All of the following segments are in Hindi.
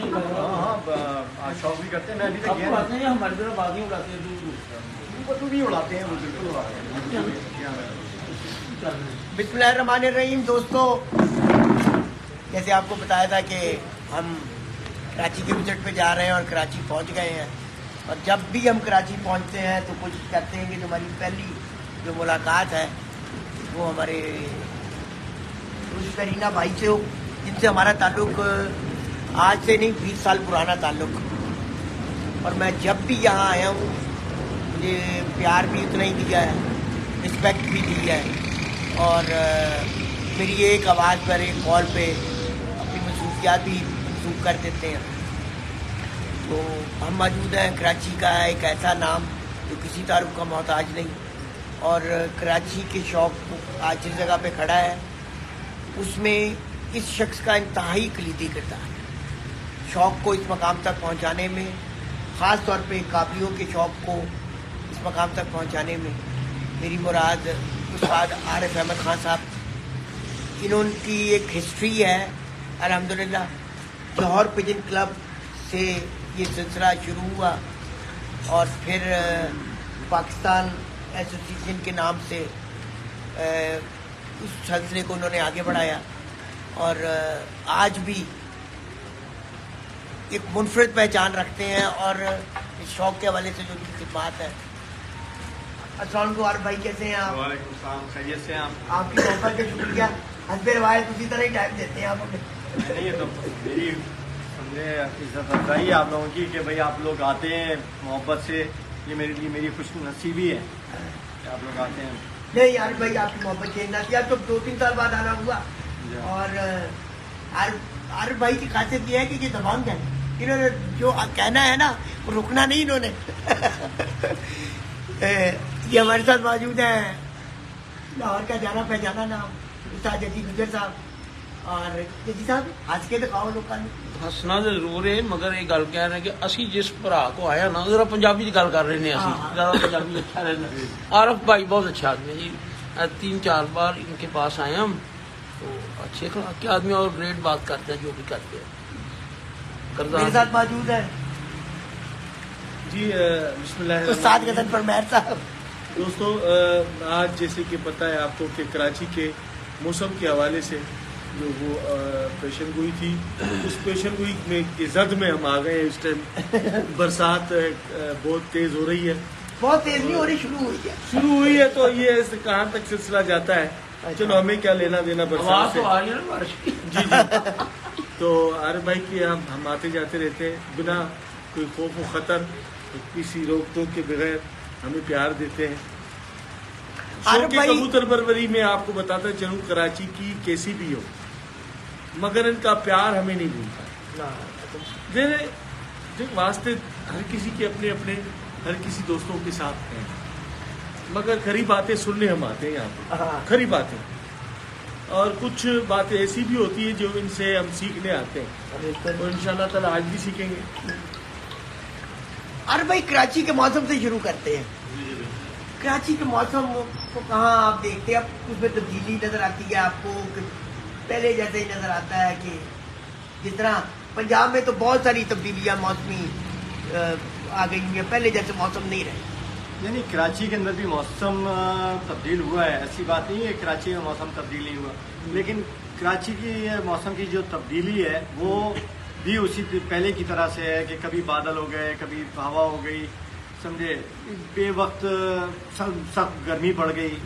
हाँ शौक भी करते हैं। मैं अभी तक गया नहीं, हमारी तरफ बागी उड़ाते हैं, दूर वो भी उड़ाते हैं, वो बिल्कुल उड़ाते हैं। बिस्मिल्लाहिर्रहमानिर्रहीम। दोस्तों, जैसे आपको बताया था कि हम कराची के विजिट पे जा रहे हैं और कराची पहुंच गए हैं। और जब भी हम कराची पहुंचते हैं तो कोशिश करते हैं कि जो हमारी पहली जो मुलाकात है वो हमारे करीना भाई से हो, जिनसे हमारा ताल्लुक आज से नहीं 20 साल पुराना ताल्लुक। और मैं जब भी यहाँ आया हूँ मुझे प्यार भी उतना ही दिया है, रिस्पेक्ट भी दी है। और मेरी एक आवाज़ पर, एक कॉल पे अपनी मसरूफियात भी मंसूब कर देते हैं। तो हम मौजूद हैं कराची का एक ऐसा नाम जो किसी तारुफ का मोहताज नहीं, और कराची के शौक़ आज जिस जगह पे खड़ा है उसमें इस शख्स का इंतहाई कलीदी किरदार है। शौक़ को इस मकाम तक पहुंचाने में, ख़ास तौर पे काबलियों के शौक़ को इस मकाम तक पहुंचाने में मेरी मुराद उस्ताद आरिफ अहमद खान साहब, इनकी एक हिस्ट्री है। अल्हम्दुलिल्लाह लाहौर पिजन क्लब से ये सिलसिला शुरू हुआ और फिर पाकिस्तान एसोसिएशन के नाम से उस सिलसिले को उन्होंने आगे बढ़ाया। और आज भी एक मुनफरिद पहचान रखते हैं। और इस शौक़ के हवाले से जो भी खिदमात है। अस्सलाम वालेकुम आरिफ भाई, कैसे हैं आप? वालेकुम सलाम, खैरियत से हैं आप? आपकी मोहब्बत का शुक्रिया। हस्बे रवायत उसी तरह ही टाइम देते हैं आप हमें। नहीं, ये तो मेरी समझे इज्जत अफजाई है आप लोगों की कि भाई आप लोग आते हैं मोहब्बत से। ये मेरे लिए मेरी खुश नसीबी है कि आप लोग आते हैं। नहीं यार भाई, आपकी मोहब्बत चेंज ना किया तो 2-3 साल बाद आना हुआ। और आरिफ भाई की खासियत ये है कि ये दबंग है। इन्होंने जो कहना है ना वो रुकना नहीं इन्होंने। ये हमारे साथ मौजूद हैं लाहौर का जाना पहचाना नाम उस्ताद जजी गुजर साहब। और जजी साहब हंस के दिखाओ लोगों ने। हसना तो जरूर है, मगर ये गल कह रहे हैं कि असी जिस भरा को आया ना जरा पंजाबी की गल कर रहे हैं। असी ज़्यादा पंजाबी अच्छा रहना। आरिफ भाई बहुत अच्छा आदमी है जी, 3-4 बार इनके पास आए हम, तो अच्छे के आदमी और ग्रेट बात करते हैं जो भी करते हैं। मेरे साथ मौजूद है जी बिस्मिल्लाह उस्ताद गदन फरमैर साहब। दोस्तों, आज जैसे कि पता है आपको कि कराची के मौसम के हवाले से जो वो पेशन गोई थी, उस पेशन गोई में की जद में हम आ गए हैं। इस टाइम बरसात बहुत तेज हो रही है। बहुत तेज नहीं हो रही, शुरू हुई है। तो ये कहाँ तक सिलसिला जाता है। चलो हमें क्या लेना देना बरसात से। जी। तो आरिफ भाई की हम आते जाते रहते हैं बिना कोई खौफ व खतर, किसी रोक टोक के बगैर हमें प्यार देते हैं। शौक़ कबूतर परवरी में आपको बताता चलूं, कराची की कैसी भी हो मगर इनका प्यार हमें नहीं भूलता। वास्ते हर किसी के अपने अपने हर किसी दोस्तों के साथ हैं, मगर खरी बातें सुनने हम आते हैं यहाँ पर, खरी बातें। और कुछ बातें ऐसी भी होती है जो इनसे हम सीखने आते हैं, और इंशाल्लाह ताला आज भी सीखेंगे। अरे भाई, कराची के मौसम से शुरू करते हैं। कराची के मौसम को कहाँ आप देखते हैं? अब उसमें तब्दीली नजर आती है आपको कि पहले जैसे ही नजर आता है कि जिस तरह पंजाब में तो बहुत सारी तब्दीलियाँ मौसमी आ गई हैं, पहले जैसे मौसम नहीं रहे। नहीं, कराची के अंदर भी मौसम तब्दील हुआ है, ऐसी बात नहीं है कराची में मौसम तब्दील नहीं हुआ। लेकिन कराची की मौसम की जो तब्दीली है वो भी उसी पहले की तरह से है कि कभी बादल हो गए, कभी हवा हो गई, समझे, बेवक्त सख्त गर्मी पड़ गई।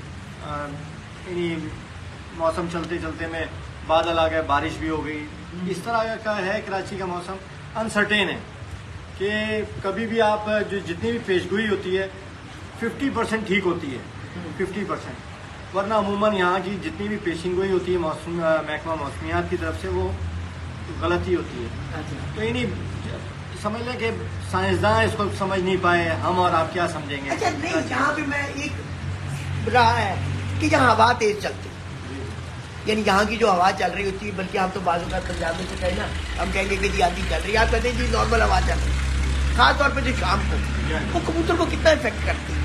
इन्हीं मौसम चलते चलते में बादल आ गए, बारिश भी हो गई। इस तरह का है कराची का मौसम। अनसर्टेन है कि कभी भी आप जो जितनी भी पेशगोई होती है 50% ठीक होती है, 50%, वरना अमूमन यहाँ की जितनी भी पेशिंगोई होती है महकमा मौसमियात की तरफ से वो गलत ही होती है। तो इन्हीं समझ लें कि साइंसदान इसको समझ नहीं पाए, हम और आप क्या समझेंगे। अच्छा नहीं, यहाँ पे मैं एक रहा है कि जहाँ हवा तेज चलती, यानी यहाँ की जो हवा चल रही होती है, बल्कि हम तो बाजू का पंजाब में से कहें ना, हम कहेंगे कि जी आंधी चल रही है, आप कहते हैं जी नॉर्मल हवा चल रही है। खास तौर पे जो शाम को वो कबूतर को कितना इफेक्ट करती है?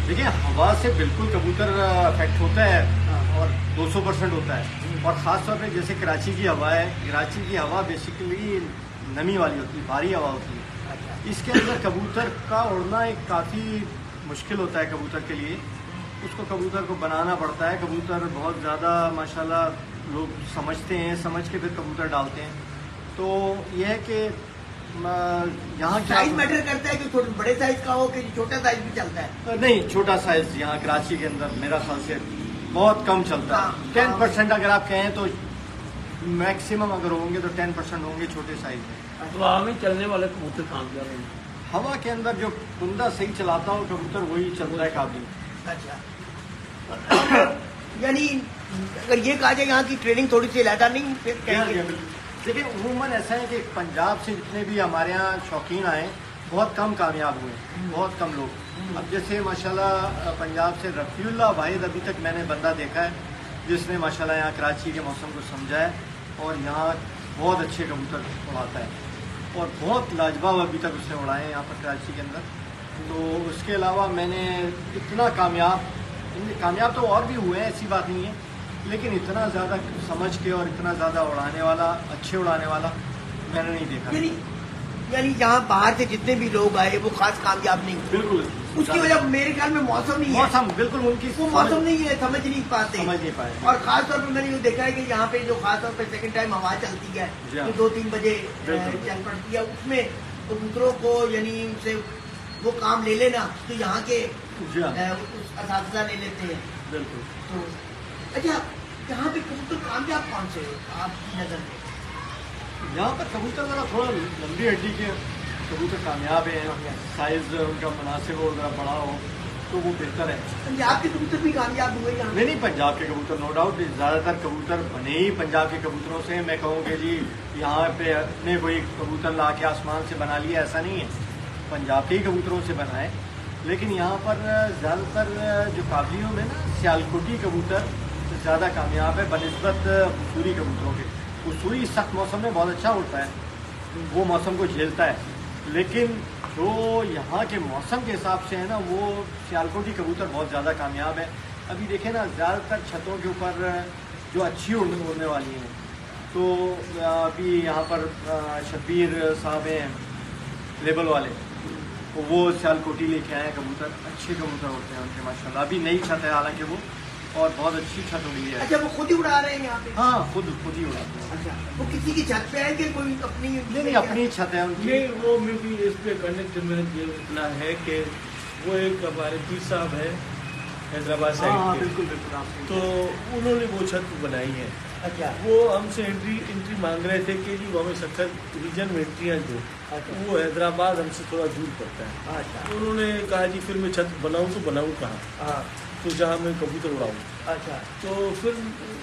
देखिए, हवा से बिल्कुल कबूतर अफेक्ट होता है और 200% होता है। और ख़ास तौर पे जैसे कराची की हवा है, कराची की हवा बेसिकली नमी वाली होती है, भारी हवा होती है। इसके अंदर कबूतर का उड़ना एक काफ़ी मुश्किल होता है कबूतर के लिए। उसको कबूतर को बनाना पड़ता है। कबूतर बहुत ज़्यादा माशाल्लाह लोग समझते हैं, समझ के फिर कबूतर डालते हैं। तो यह है कि यहाँ साइज मैटर करता है कि थोड़े बड़े साइज का हो कि छोटा साइज भी चलता है? नहीं, छोटा साइज यहाँ कराची के अंदर मेरा ख्याल से बहुत कम चलता है। 10% अगर आप कहें तो मैक्सिमम अगर होंगे तो 10% होंगे छोटे साइज में। हवा में चलने वाले कबूतर कामयाब हैं। हवा के अंदर जो कुंदा सही चलाता हो कबूतर वही चलता है काबिल। अच्छा, यानी अगर ये कहा जाए यहाँ की ट्रेनिंग थोड़ी सी अलहदा नहीं फिर कहेंगे? देखिए उमूमन ऐसा है कि पंजाब से जितने भी हमारे यहाँ शौकीन आए बहुत कम कामयाब हुए, बहुत कम लोग। अब जैसे माशाल्लाह पंजाब से रफ़ीउल्लाह वाहिद अभी तक मैंने बंदा देखा है जिसने माशाल्लाह यहाँ कराची के मौसम को समझा है और यहाँ बहुत अच्छे कबूतर उड़ाता है और बहुत लाजवाब अभी तक उसने उड़ाए हैं यहाँ पर कराची के अंदर। तो उसके अलावा मैंने इतना कामयाब तो और भी हुए हैं, ऐसी बात नहीं है, लेकिन इतना ज़्यादा समझ के और इतना ज़्यादा उड़ाने वाला, अच्छे उड़ाने वाला मैंने नहीं देखा। यानी यहाँ बाहर से जितने भी लोग आए वो खास कामयाब नहीं? बिल्कुल। उसकी वजह मेरे ख्याल में मौसम नहीं है। मौसम बिल्कुल उनकी वो मौसम नहीं है, समझ नहीं पाए। और खास तौर पर मैंने ये देखा है कि यहाँ पे जो खास तौर पर सेकंड टाइम हवा चलती है तो 2-3 बजे चल पड़ती है, उसमें कबूतरों को यानी उनसे वो काम ले लेना तो यहाँ के असातिज़ा ले लेते हैं। बिल्कुल। तो अच्छा, यहाँ पे कबूतर कामयाब कौन से आपकी नज़र में? यहाँ पर कबूतर ज़रा थोड़ा लंबी हड्डी के कबूतर कामयाब हैं, साइज उनका मुनासिब हो, ज़रा बड़ा हो तो वो बेहतर है। पंजाब के कबूतर भी कामयाब हुए यहाँ? नहीं, पंजाब के कबूतर नो डाउट, ज़्यादातर कबूतर बने ही पंजाब के कबूतरों से। मैं कहूँ कि जी यहाँ पे अपने कोई कबूतर ला के आसमान से बना लिया, ऐसा नहीं है, पंजाब के ही कबूतरों से बनाए। लेकिन यहाँ पर ज़्यादातर जो काबलियों में ना सियालकोटी कबूतर ज़्यादा कामयाब है बनिस्बत उसूरी कबूतरों के। उसूरी सख्त मौसम में बहुत अच्छा उड़ता है, वो मौसम को झेलता है, लेकिन जो यहाँ के मौसम के हिसाब से है ना वो सियालकोटी कबूतर बहुत ज़्यादा कामयाब है। अभी देखें ना ज़्यादातर छतों के ऊपर जो अच्छी उड़ने वाली हैं, तो अभी यहाँ पर शब्बीर साहब हैं लेबल वाले, तो वो सियालकोटी लेके आए हैं कबूतर, अच्छे कबूतर होते हैं उनके माशाल्लाह। अभी नई छत है हालांकि वो, और बहुत अच्छी छत उड़ी है। अच्छा, वो खुद ही उड़ा रहे हैं यहाँ पे? हाँ, खुद ही उड़ाते हैं। अच्छा, वो किसी की छत पे है कि कोई अपनी? नहीं, अपनी छत है उनकी। नहीं, वो में भी इस पे कनेक्ट में ये इतना है कि वो एक हमारे पीर साहब है हैदराबाद साइड के। बिल्कुल बिल्कुल। तो उन्होंने वो छत बनाई है। अच्छा, वो हमसे एंट्री मांग रहे थे कि जी वो हमें 70 रीजन में एंट्रियाँ जो वो हैदराबाद हमसे थोड़ा दूर पड़ता है। अच्छा, तो उन्होंने कहा जी फिर मैं छत बनाऊँ तो बनाऊँ कहाँ, हाँ, तो जहाँ मैं कबूतर उड़ाऊँ। अच्छा, तो फिर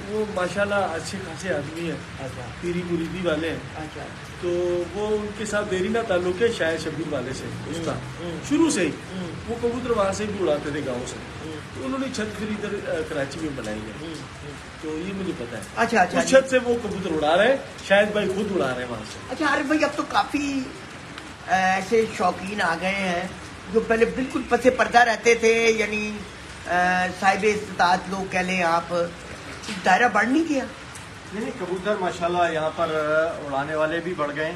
वो माशाल्लाह अच्छे खासे आदमी हैं, अच्छा, पीरी मुरीदी वाले हैं। अच्छा, तो वो उनके साथ देरी ना ताल्लुक है शायद शबीर वाले से उसका शुरू से ही वो कबूतर वहाँ से भी उड़ाते थे गाँव से, तो उन्होंने छत फिर इधर कराची में बनाई है, तो ये मुझे पता है। अच्छा अच्छा, उस छत से वो कबूतर उड़ा रहे हैं, शायद भाई खुद उड़ा रहे हैं वहाँ से। अच्छा आरिफ भाई, अब तो काफी ऐसे शौकीन आ गए हैं जो पहले बिल्कुल पसे पर्दा रहते थे, यानी साहिब इस्तात लोग कह लें आप, दायरा बढ़ नहीं गया? नहीं, कबूतर माशाल्लाह यहाँ पर उड़ाने वाले भी बढ़ गए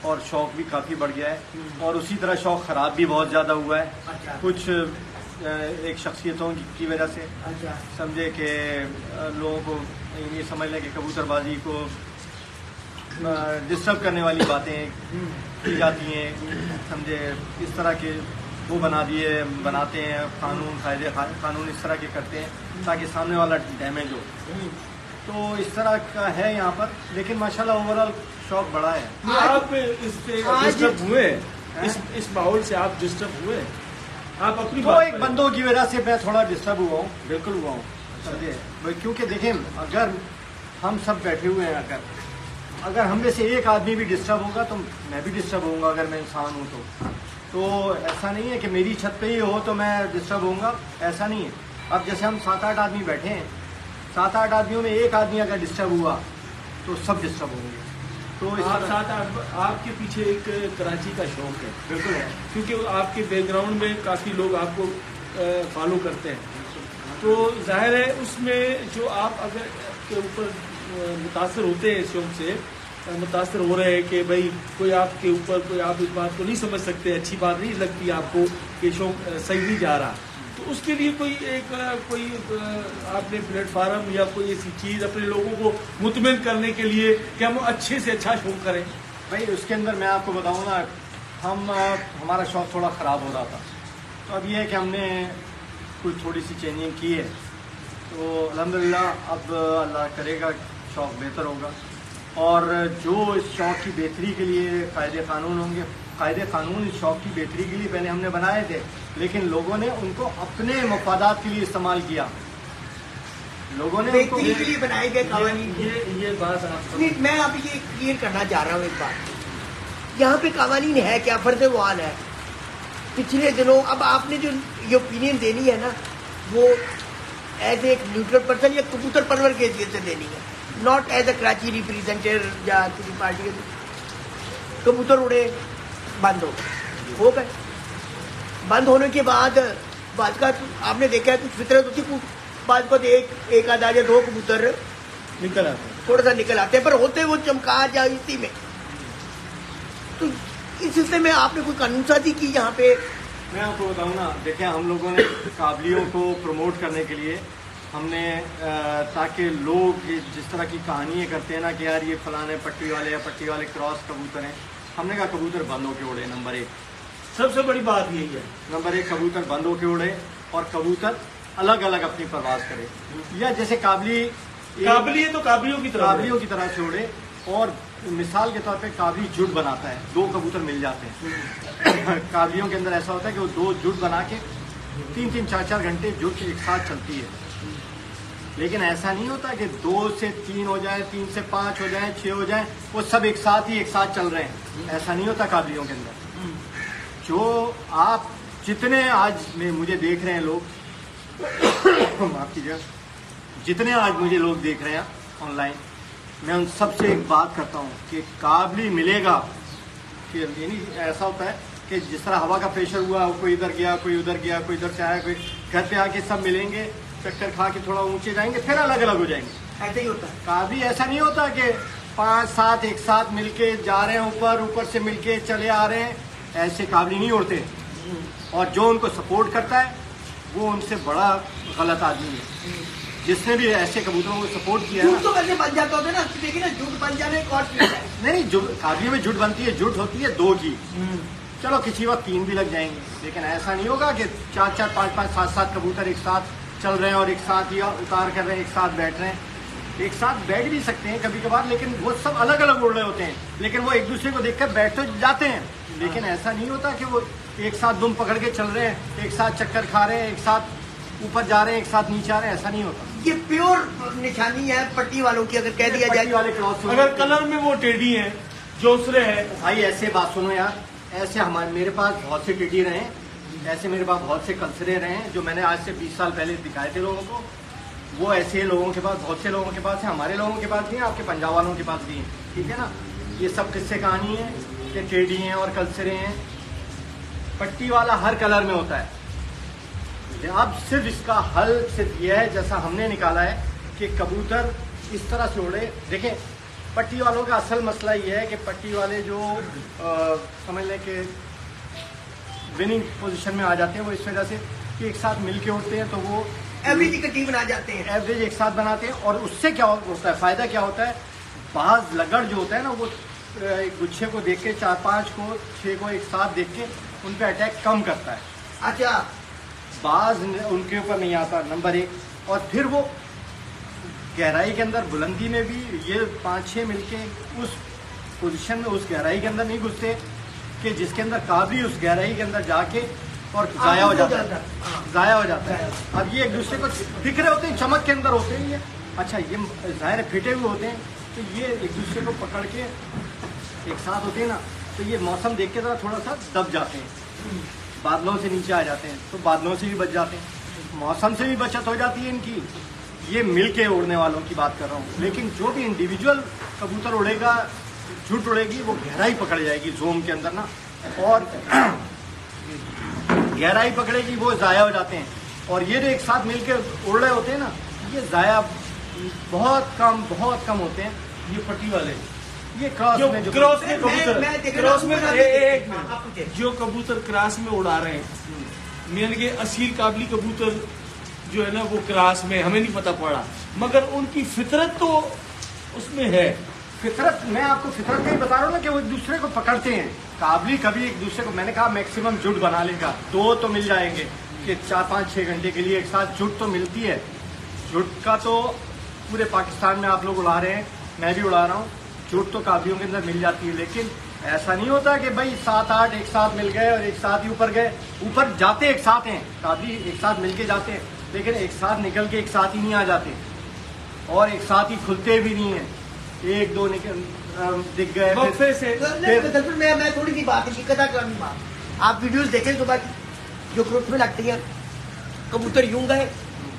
और शौक भी काफ़ी बढ़ गया है, और उसी तरह शौक ख़राब भी बहुत ज़्यादा हुआ है। अच्छा। कुछ एक शख्सियतों की वजह से अच्छा, समझे कि लोगों को ये समझ लें कि कबूतरबाजी को डिस्टर्ब करने वाली बातें की जाती हैं, समझे इस तरह के वो बनाते हैं कायदे कानून इस तरह के करते हैं ताकि सामने वाला डैमेज हो, तो इस तरह का है यहाँ पर। लेकिन माशाल्लाह ओवरऑल शौक बड़ा है। आप इससे डिस्टर्ब हुए, इस माहौल से आप डिस्टर्ब हुए? आप अपनी तो एक बंदों की वजह से मैं थोड़ा डिस्टर्ब हुआ हूँ, बिल्कुल हुआ हूँ, समझे, क्योंकि देखें अगर हम सब बैठे हुए हैं, अगर हम में से एक आदमी भी डिस्टर्ब होगा तो मैं भी डिस्टर्ब होऊंगा, अगर मैं इंसान हूँ तो ऐसा नहीं है कि मेरी छत पे ही हो तो मैं डिस्टर्ब होऊंगा, ऐसा नहीं है। अब जैसे हम 7-8 आदमी बैठे हैं, 7-8 आदमियों में एक आदमी अगर डिस्टर्ब हुआ तो सब डिस्टर्ब होंगे। तो आपके पीछे एक कराची का शौक है, बिल्कुल है, क्योंकि आपके बैकग्राउंड में काफ़ी लोग आपको फॉलो करते हैं, तो जाहिर है उसमें जो आप अगर के ऊपर मुतासर होते हैं इस शौक से, मुतासर हो रहे हैं कि भाई कोई आपके ऊपर, कोई आप इस बात को नहीं समझ सकते, अच्छी बात नहीं लगती आपको कि शो सही नहीं जा रहा, तो उसके लिए कोई आपने प्लेटफार्म या कोई ऐसी चीज़ अपने लोगों को मुतमिन करने के लिए कि हम अच्छे से अच्छा शो करें? भाई उसके अंदर मैं आपको बताऊँ ना, हमारा शौक थोड़ा ख़राब हो रहा था, तो अब ये है कि हमने कुछ थोड़ी सी चेंजिंग की है, तो अल्हम्दुलिल्लाह अब अल्लाह करेगा शौक बेहतर होगा। और जो इस शौक की बेहतरी के लिए कायदे कानून होंगे, कायदे कानून इस शौक की बेहतरी के लिए पहले हमने बनाए थे, लेकिन लोगों ने उनको अपने मफादात के लिए इस्तेमाल किया। लोगों ने उनको बेहतरी के लिए बनाए गए कानून। ये बात आप मैं अब ये क्लियर करना चाह रहा हूँ एक बात, यहाँ पे कानून है क्या, फर्ज वाल है। पिछले दिनों अब आपने जो ये ओपिनियन देनी है ना, वो एज एक न्यूट्रल पर्सन या कबूतर परवर के हैसियत से देनी है, not as a Karachi representative या किसी पार्टी के। कबूतर उड़े, बंद हो गए, बंद होने के बाद का आपने देखा है कुछ फितरत होती है, बाद को एक आधा या दो कबूतर निकल आते हैं, थोड़ा सा निकल आते हैं, पर होते वो चमकार या इसी में। तो इस सिलसिले में आपने कोई कानून साजी की यहाँ पे? मैं आपको बताऊँ ना, देखें हम लोगों ने काबलियों को प्रमोट करने के लिए हमने ताकि लोग जिस तरह की कहानियाँ करते हैं ना कि यार ये फलाने पट्टी वाले या पट्टी वाले क्रॉस कबूतर हैं, हमने कहा कबूतर बंद होके उड़े। नंबर एक, सबसे बड़ी बात यही है। नंबर एक, कबूतर बंद होके उड़े और कबूतर अलग अलग अपनी परवाज करे, या जैसे काबली है तो काबलियों की तरह से उड़े। और मिसाल के तौर पे काबली जुट बनाता है, दो कबूतर मिल जाते हैं। काबलियों के अंदर ऐसा होता है कि वो दो जुट बना के 3-3, 4-4 घंटे जुट एक साथ चलती है। लेकिन ऐसा नहीं होता कि 2 से 3 हो जाए, 3 से 5 हो जाए, 6 हो जाए, वो सब एक साथ चल रहे हैं, ऐसा नहीं होता काबलियों के अंदर। जो आप जितने आज में मुझे देख रहे हैं लोग, माफ कीजिएगा, जितने आज मुझे लोग देख रहे हैं ऑनलाइन, मैं उन सबसे एक बात करता हूँ कि काबली मिलेगा कि यानी ऐसा होता है कि जिस तरह हवा का प्रेशर हुआ, कोई इधर गया, कोई उधर गया, कोई इधर से आया, कोई घर पे आके सब मिलेंगे, चक्कर खा के थोड़ा ऊंचे जाएंगे, फिर अलग अलग हो जाएंगे। ऐसा ही होता है काबली। ऐसा नहीं होता कि 5-7 एक साथ मिलके जा रहे हैं, ऊपर से मिलके चले आ रहे हैं, ऐसे काबली नहीं उड़ते। और जो उनको सपोर्ट करता है वो उनसे बड़ा गलत आदमी है, जिसने भी ऐसे कबूतरों को सपोर्ट किया है। तो वैसे बन जाता होता है ना, देखिए ना, जुट बन जाने एक और चीज है। नहीं, काबली में जुट बनती है, जुट होती है 2 की, चलो किसी वक्त 3 भी लग जाएंगे, लेकिन ऐसा नहीं होगा कि 4-4, 5-5, 7-7 कबूतर एक साथ चल रहे हैं और एक साथ ही उतार कर रहे हैं, एक साथ बैठ रहे हैं। एक साथ बैठ भी सकते हैं कभी कभार, लेकिन वो सब अलग अलग उड़ रहे होते हैं, लेकिन वो एक दूसरे को देखकर बैठ तो जाते हैं। लेकिन ऐसा नहीं होता कि वो एक साथ दुम पकड़ के चल रहे हैं, एक साथ चक्कर खा रहे हैं, एक साथ ऊपर जा रहे हैं, एक साथ नीचे आ रहे हैं, ऐसा नहीं होता। ये प्योर निशानी है पट्टी वालों की, अगर कह दिया जाए वाले क्रॉस। अगर कलर में वो टेढ़ी है, जोसरे है। भाई ऐसे बात सुनो यार, ऐसे मेरे पास बहुत से टिड्डी रहे, ऐसे मेरे पास बहुत से कलसरे रहे हैं, जो मैंने आज से 20 साल पहले दिखाए थे लोगों को। वो ऐसे लोगों के पास, बहुत से लोगों के पास है, हमारे लोगों के पास भी है, आपके पंजाब वालों के पास भी है, ठीक है ना। ये सब किस्से कहानी है कि टेढ़ी हैं और कलसरे हैं। पट्टी वाला हर कलर में होता है। अब सिर्फ इसका हल सिर्फ ये है, जैसा हमने निकाला है, कि कबूतर इस तरह से उड़े। देखें, पट्टी वालों का असल मसला ये है कि पट्टी वाले जो समझ लें कि विनिंग पोजीशन में आ जाते हैं, वो इस वजह से कि एक साथ मिल के उड़ते हैं, तो वो एवरेज इकट्ठी बना जाते हैं, एवरेज एक साथ बनाते हैं। और उससे क्या होता है, फायदा क्या होता है, बाज लगड़ जो होता है ना, वो एक गुच्छे को देख के 4-5 को 6 को एक साथ देख के उन पे अटैक कम करता है। अच्छा, बाज उनके ऊपर नहीं आता, नंबर 1। और फिर वो गहराई के अंदर, बुलंदी में भी ये 5-6 मिलके उस पोजीशन में, उस गहराई के अंदर नहीं घुसते कि जिसके अंदर काबली उस गहराई के अंदर जाके और जाया हो जाता है, जाया हो जाता है। अब ये एक दूसरे को दिख रहे होते हैं, चमक के अंदर होते हैं ये, अच्छा ये ज़ाहिर फिटे हुए होते हैं, तो ये एक दूसरे को पकड़ के एक साथ होते हैं ना, तो ये मौसम देख के थोड़ा सा दब जाते हैं, बादलों से नीचे आ जाते हैं, तो बादलों से भी बच जाते हैं, मौसम से भी बचत हो जाती है इनकी। ये मिल के उड़ने वालों की बात कर रहा हूँ। लेकिन जो भी इंडिविजुअल कबूतर उड़ेगा, झूठ उड़ेगी, वो गहराई पकड़ जाएगी जोम के अंदर ना, और गहराई पकड़ेगी, वो ज़ाया हो जाते हैं। और ये जो एक साथ मिल के उड़ रहे होते हैं ना, ये ज़ाया बहुत कम होते हैं। ये पट्टी वाले ये क्रॉस जो में जो क्रॉस में मैं कबूतर, देख क्रॉस में रहा हूँ, एक आप पूछिए। मिनट, जो कबूतर क्रॉस में उड़ा रहे हैं, मान के असील काबली कबूतर जो है ना वो क्रॉस में हमें नहीं पता पड़ा, मगर उनकी फितरत तो उसमें है। फितरत, मैं आपको फितरत का ही बता रहा हूँ ना कि वो एक दूसरे को पकड़ते हैं। काबली कभी एक दूसरे को, मैंने कहा मैक्सिमम जुट बना लेगा, 2 तो मिल जाएंगे कि 4-5-6 घंटे के लिए एक साथ जुट तो मिलती है। जुट का तो पूरे पाकिस्तान में आप लोग उड़ा रहे हैं, मैं भी उड़ा रहा हूँ, जुट तो काबलियों के अंदर मिल जाती है। लेकिन ऐसा नहीं होता कि भाई 7-8 एक साथ मिल गए और एक साथ ही ऊपर गए। ऊपर जाते एक साथ हैं, काबली एक साथ मिल के जाते हैं, लेकिन एक साथ निकल के एक साथ ही नहीं आ जाते और एक साथ ही खुलते भी नहीं है। 1-2 निकल दिख गए वक्फे से दरअसल मैं थोड़ी सी बात है, कथा करानी बात, आप वीडियोस देखें सुबह की जो ग्रुप में लगती है, कबूतर यूं गए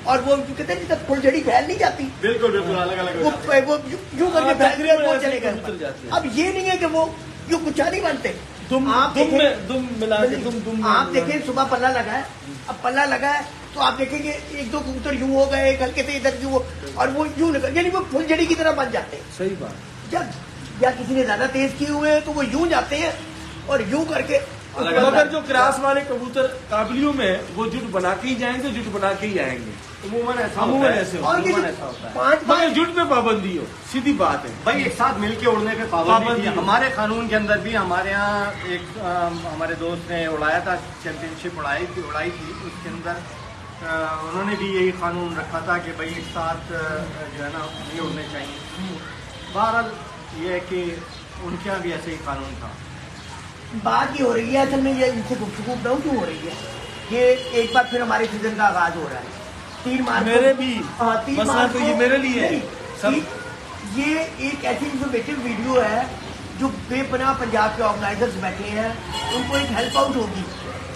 और वो कहते हैं तक फुलझड़ी फैल नहीं जाती, बिल्कुल बिल्कुल अलग अलग हो जाते हैं। वो यूं करके फैल गए और वो चले कबूतर जाते गए। हैं। अब ये नहीं है कि वो यूं गुच्छा नहीं बनते। दुम मिला के दुम आप देखें सुबह पल्ला लगा है, अब पल्ला लगा है तो आप देखेंगे 1-2 कबूतर यूं हो गए, एक हल्के से इधर यूं हो, और वो यूं निकल, यानी वो फुलझड़ी की तरह बन जाते हैं। सही बात। जब या किसी ने ज्यादा तेज किए हुए हैं तो वो यूं जाते हैं और यूं करके मगर जो क्रास वाले कबूतर काबलियों में वो जुट बना के ही जाएंगे, जुट बना के ही आएंगे। अमूमन ऐसा अमूमन होता है। ऐसे होता और अमूमन ऐसा होता है। 5 मगर जुट पे पाबंदी हो, सीधी बात है। भाई एक साथ मिलके उड़ने पे पाबंदी थी। हमारे कानून के अंदर भी, हमारे यहाँ एक हमारे दोस्त ने उड़ाया था, चैंपियनशिप उड़ाई थी, उसके अंदर उन्होंने भी यही कानून रखा था कि भाई एक साथ जो है ना नहीं उड़ने चाहिए। बहरहाल ये है कि उनके यहाँ भी ऐसे ही कानून था। बात ये हो रही है, असल में ये इनसे गुफ्तगू बताऊं क्यों हो रही है, ये एक बार फिर हमारे सीजन का आगाज हो रहा है 3 मार्च को। मेरे भी 3 मसला मार्च तो को ये मेरे लिए है। नहीं, सब ये एक ऐसी इंफॉर्मेटिव वीडियो है जो बेपनाह पंजाब के ऑर्गेनाइजर्स बैठे हैं, उनको एक हेल्प आउट होगी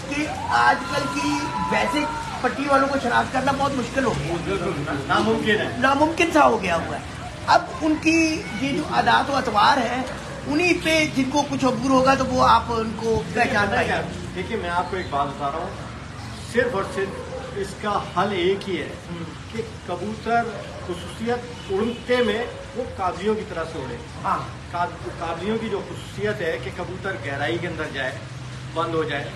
कि आजकल की वैसे पट्टी वालों को शनाख्त करना बहुत मुश्किल हो गया, नामुमकिन है। नामुमकिन सा हो गया हुआ है। अब उनकी ये जो आदात व अतवार है, उन्हीं पे जिनको कुछ अबूर होगा तो वो आप उनको पहचान पाएंगे। देखिए मैं आपको एक बात बता रहा हूँ, सिर्फ और सिर्फ इसका हल एक ही है कि कबूतर खुसूसियत उड़ते में वो काबलियों की तरह से उड़े। हाँ, काबलियों की जो खुसूसियत है कि कबूतर गहराई के अंदर जाए, बंद हो जाए,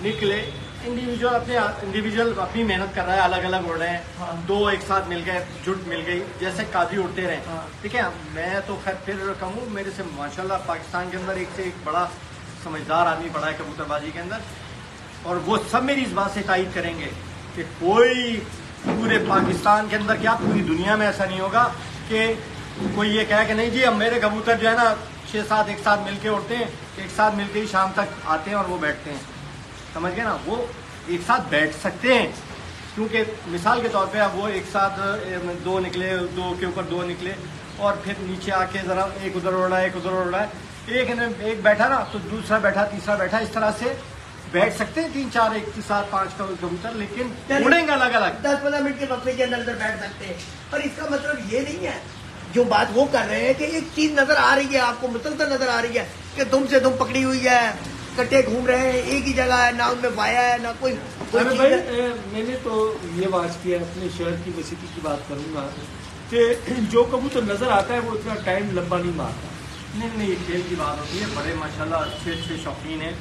निकले, इंडिविजुअल अपनी मेहनत कर रहा है, अलग अलग उड़ रहे हैं। हाँ। 2 एक साथ मिल गए, जुट मिल गई, जैसे काबली उड़ते रहे। हाँ। ठीक है, मैं तो खैर फिर कहूँ, मेरे से माशाल्लाह पाकिस्तान के अंदर एक से एक बड़ा समझदार आदमी पड़ा है कबूतरबाजी के अंदर, और वो सब मेरी इस बात से तायद करेंगे कि कोई पूरे पाकिस्तान के अंदर क्या पूरी दुनिया में ऐसा नहीं होगा कि कोई ये कहे कि नहीं जी अब मेरे कबूतर जो है ना 6-7 एक साथ मिलके उड़ते हैं, एक साथ मिलके ही शाम तक आते हैं और वो बैठते हैं। समझ गए ना, वो एक साथ बैठ सकते हैं, क्योंकि मिसाल के तौर पे अब वो एक साथ 2 निकले, 2 के ऊपर 2 निकले और फिर नीचे आके जरा एक उधर उड़ रहा है, एक उधर उड़ रहा है, एक बैठा ना तो दूसरा बैठा, तीसरा बैठा, इस तरह से बैठ सकते हैं 3-4 1 7 5 कबूतर, लेकिन उड़ेंगे अलग अलग। 10-15 मिनट के वक्फे के अंदर अंदर बैठ सकते हैं। पर इसका मतलब ये नहीं है जो बात वो कर रहे हैं कि एक चीज नजर आ रही है, आपको मुसलसल नजर आ रही है कि दुम से दुम पकड़ी हुई है, कट्टे घूम रहे हैं, एक ही जगह है, ना उनमें वाया है ना कोई अरे चीज़ भाई है। मैंने तो ये बात किया, अपने शहर की वसीयती की बात करूंगा कि जो कबूतर नजर आता है वो इतना टाइम लंबा नहीं मारता। नहीं ये खेल की बात होती है। बड़े माशाल्लाह अच्छे शौकीन हैं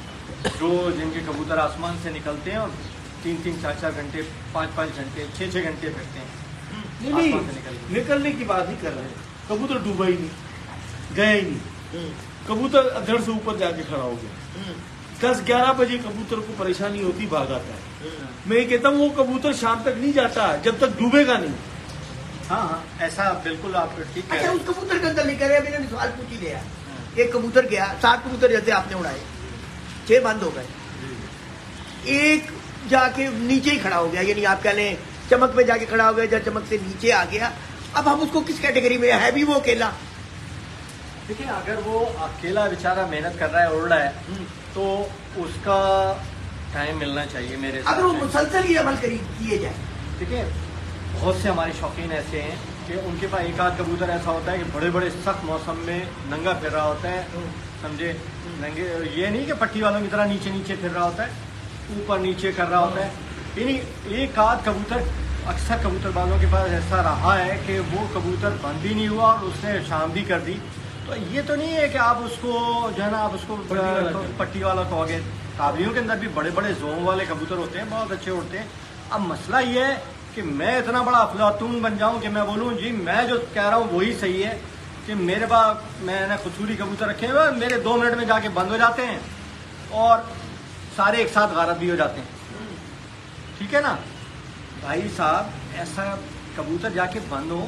जो जिनके कबूतर आसमान से निकलते हैं और 3-3 4-4 घंटे 5-5 घंटे 6-6 घंटे फिरते हैं। नहीं आसमान से निकल के। निकलने की बात ही कर रहे हैं, कबूतर डूबा ही नहीं, गया ही नहीं, कबूतर अधड़ से ऊपर जाके खड़ा हो गया। 10-11 बजे कबूतर को परेशानी होती, भाग आता है। मैं ये कहता हूँ वो कबूतर शाम तक नहीं जाता जब तक डूबेगा नहीं। हाँ ऐसा बिल्कुल आप ठीक कह अच्छा, रहे उस कबूतर के अंदर नहीं करे, अभी मैंने सवाल पूछ ही लिया। एक कबूतर गया, 7 कबूतर जैसे आपने उड़ाए, 6 बंद हो गए, एक जाके नीचे ही खड़ा हो गया, यानी आप कह लें चमक पे जाके खड़ा हो गया, जब चमक से नीचे आ गया, अब हम उसको किस कैटेगरी में, है भी वो अकेला? देखिए अगर वो अकेला बेचारा मेहनत कर रहा है, उड़ रहा है, तो उसका टाइम मिलना चाहिए मेरे अगर वो हिसाब से। मुसलसल ही अमल किए जाए। ठीक है, बहुत से हमारे शौकीन ऐसे हैं कि उनके पास एक आध कबूतर ऐसा होता है कि बड़े बड़े सख्त मौसम में नंगा फिर रहा होता है, समझे, नंगे, ये नहीं कि पट्टी वालों की तरह नीचे नीचे फिर रहा होता है, ऊपर नीचे कर रहा होता है। यानी एक आध कबूतर, अक्सर कबूतरबाजों के पास ऐसा रहा है कि वो कबूतर बंद भी नहीं हुआ और उसने शाम भी कर दी, तो ये तो नहीं है कि आप उसको जो है ना आप उसको पट्टी वाला कहोगे। काबलियों के अंदर भी बड़े बड़े जोम वाले कबूतर होते हैं, बहुत अच्छे उड़ते हैं। अब मसला ये है कि मैं इतना बड़ा अफलातून बन जाऊं कि मैं बोलूं जी मैं जो कह रहा हूं वही सही है, कि मेरे पास मैंने कसूरी कबूतर रखे हुए, मेरे 2 मिनट में जाके बंद हो जाते हैं और सारे एक साथ गारत भी हो जाते हैं। ठीक है ना भाई साहब, ऐसा कबूतर जाके बंद हो,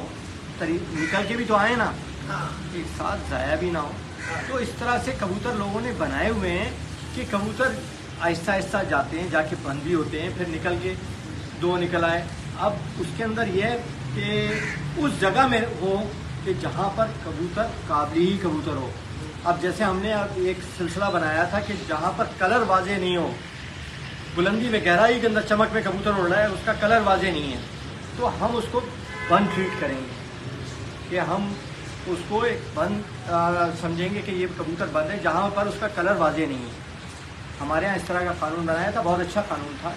निकल के भी तो आए ना, एक साथ जाया भी ना हो। तो इस तरह से कबूतर लोगों ने बनाए हुए हैं कि कबूतर आहिस्ता आहिस्ता जाते हैं, जाके बंद भी होते हैं, फिर निकल के 2 निकल आए। अब उसके अंदर यह है कि उस जगह में हो कि जहाँ पर कबूतर काबली ही कबूतर हो। अब जैसे हमने अब एक सिलसिला बनाया था कि जहाँ पर कलर वाजे नहीं हो, बुलंदी में गहराई के अंदर चमक में कबूतर उड़ रहा है, उसका कलर वाजे नहीं है, तो हम उसको बंद ट्रीट करेंगे, कि हम उसको एक बंद समझेंगे कि ये कबूतर बंद है जहाँ पर उसका कलर वाजे नहीं है। हमारे यहाँ इस तरह का कानून बनाया था, बहुत अच्छा कानून था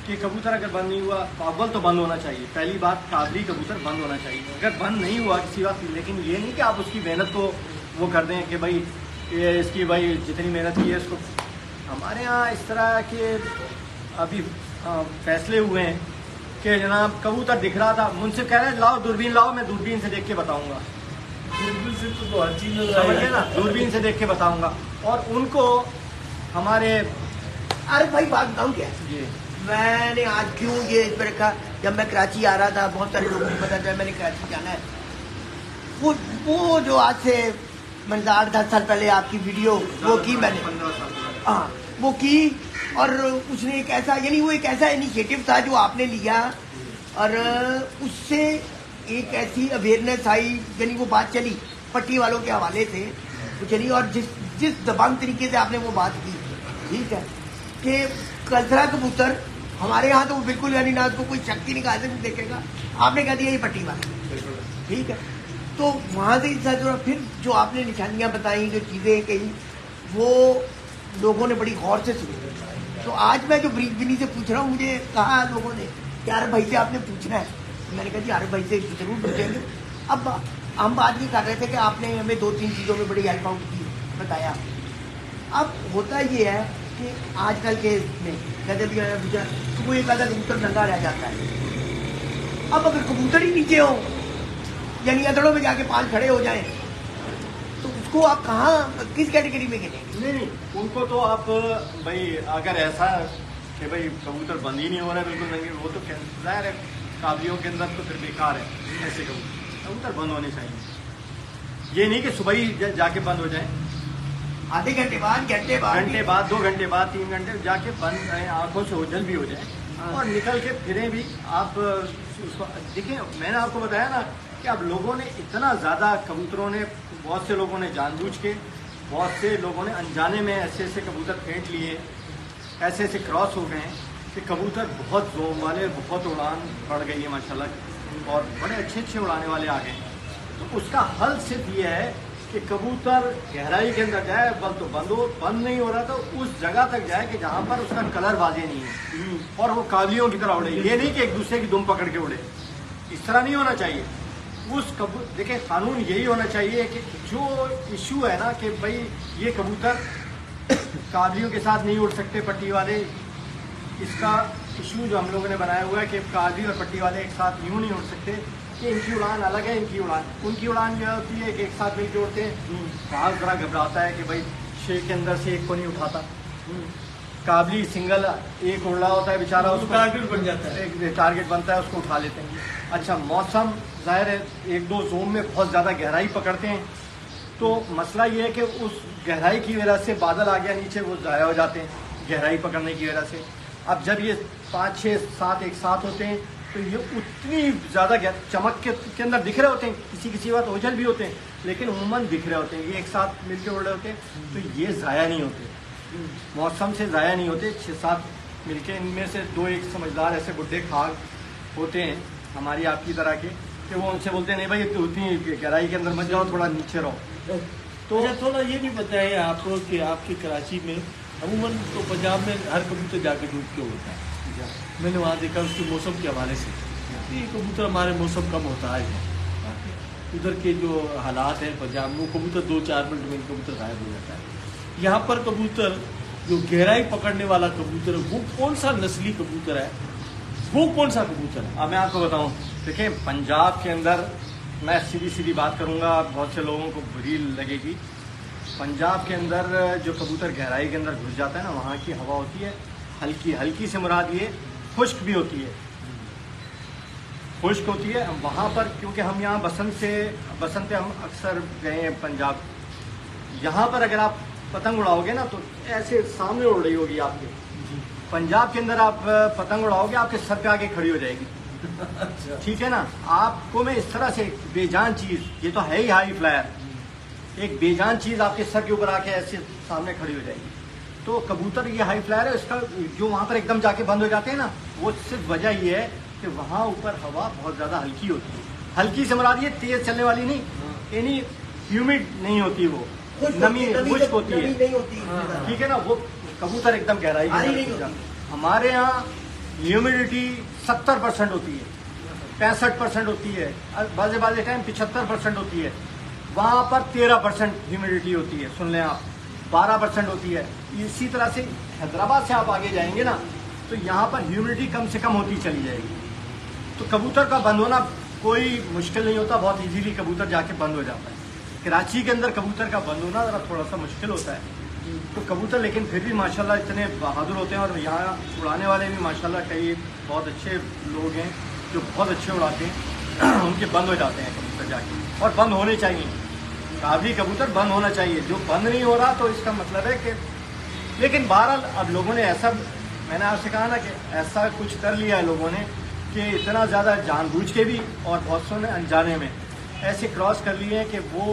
कि कबूतर अगर बंद नहीं हुआ तो अव्वल तो बंद होना चाहिए। पहली बात, काबली कबूतर बंद होना चाहिए। अगर बंद नहीं हुआ किसी बात, लेकिन ये नहीं कि आप उसकी मेहनत को वो कर दें कि भाई ये इसकी भाई जितनी मेहनत की है इसको। हमारे यहाँ इस तरह के अभी फैसले हुए हैं कि जनाब कबूतर दिख रहा था, मुझसे कह रहे हैं लाओ दूरबीन लाओ, मैं दूरबीन से देख के बताऊंगा। दूरबीन से तो हर चीज समझिए ना, दूरबीन से देख के बताऊंगा। और उनको हमारे अरे भाई बात बताऊं क्या, जी मैंने आज क्यों ये इस पर रखा, जब मैं कराची आ रहा था बहुत सारे लोगों को पता चला मैंने कराची जाना है, वो जो आज से मैंने 8-10 साल पहले आपकी वीडियो वो की मैंने, 15 साल हाँ वो की, और उसने एक ऐसा यानी वो एक ऐसा इनिशिएटिव था जो आपने लिया, और उससे एक ऐसी अवेयरनेस आई, यानी वो बात चली पट्टी वालों के हवाले से वो चली, और जिस दबंग तरीके से आपने वो बात की, ठीक है, कि कलथरा कबूतर हमारे यहाँ तो बिल्कुल यानी ना उसको कोई शक्ति निकाल से नहीं देखेगा, आपने कह दिया ये पट्टी वाला, ठीक है। तो वहाँ से फिर जो आपने निशानियाँ बताई, जो चीज़ें कही, वो लोगों ने बड़ी गौर से सुनी। तो आज मैं जो ब्रीज बिनी से पूछ रहा हूँ, मुझे कहा लोगों ने कि आरिफ भाई से आपने पूछना है, तो मैंने कहा जी आरिफ भाई से जरूर पूछेंगे। अब हम बात ये कर रहे थे कि आपने हमें 2-3 चीज़ों में बड़ी हेल्प आउट की, बताया। अब होता ये है कि आजकल के में जैसे भी पूछा तो वो एक आधा कबूतर नंगा रह जाता है। अब अगर कबूतर ही नीचे हो, यानी अदड़ों में जाके 5 खड़े हो जाएं, तो उसको आप कहाँ किस कैटेगरी में गिनेंगे? नहीं, उनको तो आप भाई अगर ऐसा कि भाई कबूतर बंद ही नहीं हो रहा है बिल्कुल नंगे, वो तो जाहिर है काबलियों के अंदर तो फिर बेकार है। ऐसे कबूतर बंद होने चाहिए। ये नहीं कि सुबह ही जाके बंद हो जाए, आधे घंटे बाद, घंटे बाद, 2 घंटे बाद, 3 घंटे जाके बंद रहे, आंखों से ओझल भी हो जाए और निकल के फिरे भी। आप उसको देखिए, मैंने आपको बताया ना कि अब लोगों ने इतना ज़्यादा कबूतरों ने, बहुत से लोगों ने जानबूझ के, बहुत से लोगों ने अनजाने में ऐसे ऐसे कबूतर फेंट लिए, ऐसे ऐसे क्रॉस हो गए हैं कि कबूतर बहुत जोम वाले, बहुत उड़ान बढ़ गई है माशाल्लाह, और बड़े अच्छे अच्छे उड़ाने वाले आ गए। तो उसका हल सिर्फ ये है कि कबूतर गहराई के अंदर जाए, बल तो बंद नहीं हो रहा तो उस जगह तक जाए कि जहाँ पर उसका कलर वाजे नहीं है, और वो काबलियों की तरह उड़े। ये नहीं कि एक दूसरे की दुम पकड़ के उड़े, इस तरह नहीं होना चाहिए। उस देखिए कानून यही होना चाहिए कि जो इशू है ना कि भाई ये कबूतर काबलियों के साथ नहीं उड़ सकते पट्टी वाले, इसका इशू जो हम लोगों ने बनाया हुआ है कि काबली और पट्टी वाले एक साथ यूँ नहीं उड़ सकते, कि इनकी उड़ान अलग है, इनकी उड़ान, उनकी उड़ान जो होती है कि एक साथ मिलकर उड़ते हैं। बाल जरा घबराता है कि भाई शेर के अंदर से एक को नहीं उठाता, काबली सिंगल एक उड़ रहा होता है बेचारा, उसको टारगेट बन जाता है, एक टारगेट बनता है, उसको उठा लेते हैं। अच्छा, मौसम जाहिर है 1-2 जोन में बहुत ज़्यादा गहराई पकड़ते हैं, तो मसला ये है कि उस गहराई की वजह से बादल आ गया नीचे, वो ज़ाया हो जाते हैं गहराई पकड़ने की वजह से। अब जब ये 5, 6, 7 एक साथ होते हैं तो ये उतनी ज़्यादा चमक के अंदर दिख रहे होते हैं, किसी बात ओझल भी होते हैं, लेकिन उमूमन दिख रहे होते हैं, ये एक साथ मिलकर उड़ रहे होते हैं, तो ये ज़ाया नहीं होते, मौसम से ज़ाया नहीं होते। 6-7 मिलके, इनमें से 2-1 समझदार ऐसे बुढ़े खाग होते हैं हमारी आपकी तरह के, कि वो उनसे बोलते हैं नहीं भाई उतनी गहराई के अंदर मत जाओ, थोड़ा नीचे रहो। तो थोड़ा ये भी बताइए आपको कि आपकी कराची में अमूमन तो पंजाब में हर कबूतर जाके डूब के होता है, मैंने वहाँ देखा उसके मौसम के हवाले से, ये कबूतर हमारे मौसम कम होता है, उधर के जो हालात हैं पंजाब में, वो कबूतर 2-4 मिनट में कबूतर गायब हो जाता है। यहाँ पर कबूतर जो गहराई पकड़ने वाला कबूतर है, वो कौन सा नस्ली कबूतर है, वो कौन सा कबूतर है? अब मैं आपको बताऊं, देखिए पंजाब के अंदर, मैं सीधी सीधी बात करूंगा, बहुत से लोगों को बुरी लगेगी। पंजाब के अंदर जो कबूतर गहराई के अंदर घुस जाता है ना, वहाँ की हवा होती है हल्की, हल्की से मुराद ये खुश्क भी होती है, खुश्क होती है वहाँ पर। क्योंकि हम यहाँ बसंत से हम अक्सर गए हैं पंजाब। यहाँ पर अगर आप पतंग उड़ाओगे ना तो ऐसे सामने उड़ रही होगी आपके। पंजाब के अंदर आप पतंग उड़ाओगे, आपके सर पे आके खड़ी हो जाएगी। ठीक है ना, आपको मैं इस तरह से बेजान चीज़, ये तो है ही हाई फ्लायर, एक बेजान चीज़ आपके सर के ऊपर आके ऐसे सामने खड़ी हो जाएगी। तो कबूतर ये हाई फ्लायर है, इसका जो वहाँ पर एकदम जाके बंद हो जाते हैं ना, वो सिर्फ वजह ये है कि वहाँ ऊपर हवा बहुत ज़्यादा हल्की होती है। हल्की से मुराद ये तेज चलने वाली नहीं, यानी ह्यूमिड नहीं होती, वो नमी खुश्क होती है। ठीक है ना, वो कबूतर एकदम गहराई में। हमारे यहाँ ह्यूमिडिटी 70% होती है, 65% होती है, बाजे टाइम 75% होती है। वहाँ पर 13% ह्यूमिडिटी होती है, सुन लें आप, 12% होती है। इसी तरह से हैदराबाद से आप आगे जाएंगे ना, तो यहाँ पर ह्यूमिडिटी कम से कम होती चली जाएगी। तो कबूतर का बंद होना कोई मुश्किल नहीं होता, बहुत इजीली कबूतर जाके बंद हो जाता है। कराची के अंदर कबूतर का बंद होना ज़रा थोड़ा सा मुश्किल होता है। तो कबूतर लेकिन फिर भी माशाल्लाह इतने बहादुर होते हैं, और यहाँ उड़ाने वाले भी माशाल्लाह कई बहुत अच्छे लोग हैं जो बहुत अच्छे उड़ाते हैं। उनके बंद हो जाते हैं कबूतर जाके, और बंद होने चाहिए। काबली कबूतर बंद होना चाहिए, जो बंद नहीं हो रहा तो इसका मतलब है कि, लेकिन बहरहाल अब लोगों ने ऐसा, मैंने आपसे कहा ना कि ऐसा कुछ कर लिया है लोगों ने कि इतना ज़्यादा जानबूझ के भी और बहुत सौ ने अनजाने में ऐसे क्रॉस कर लिए हैं कि वो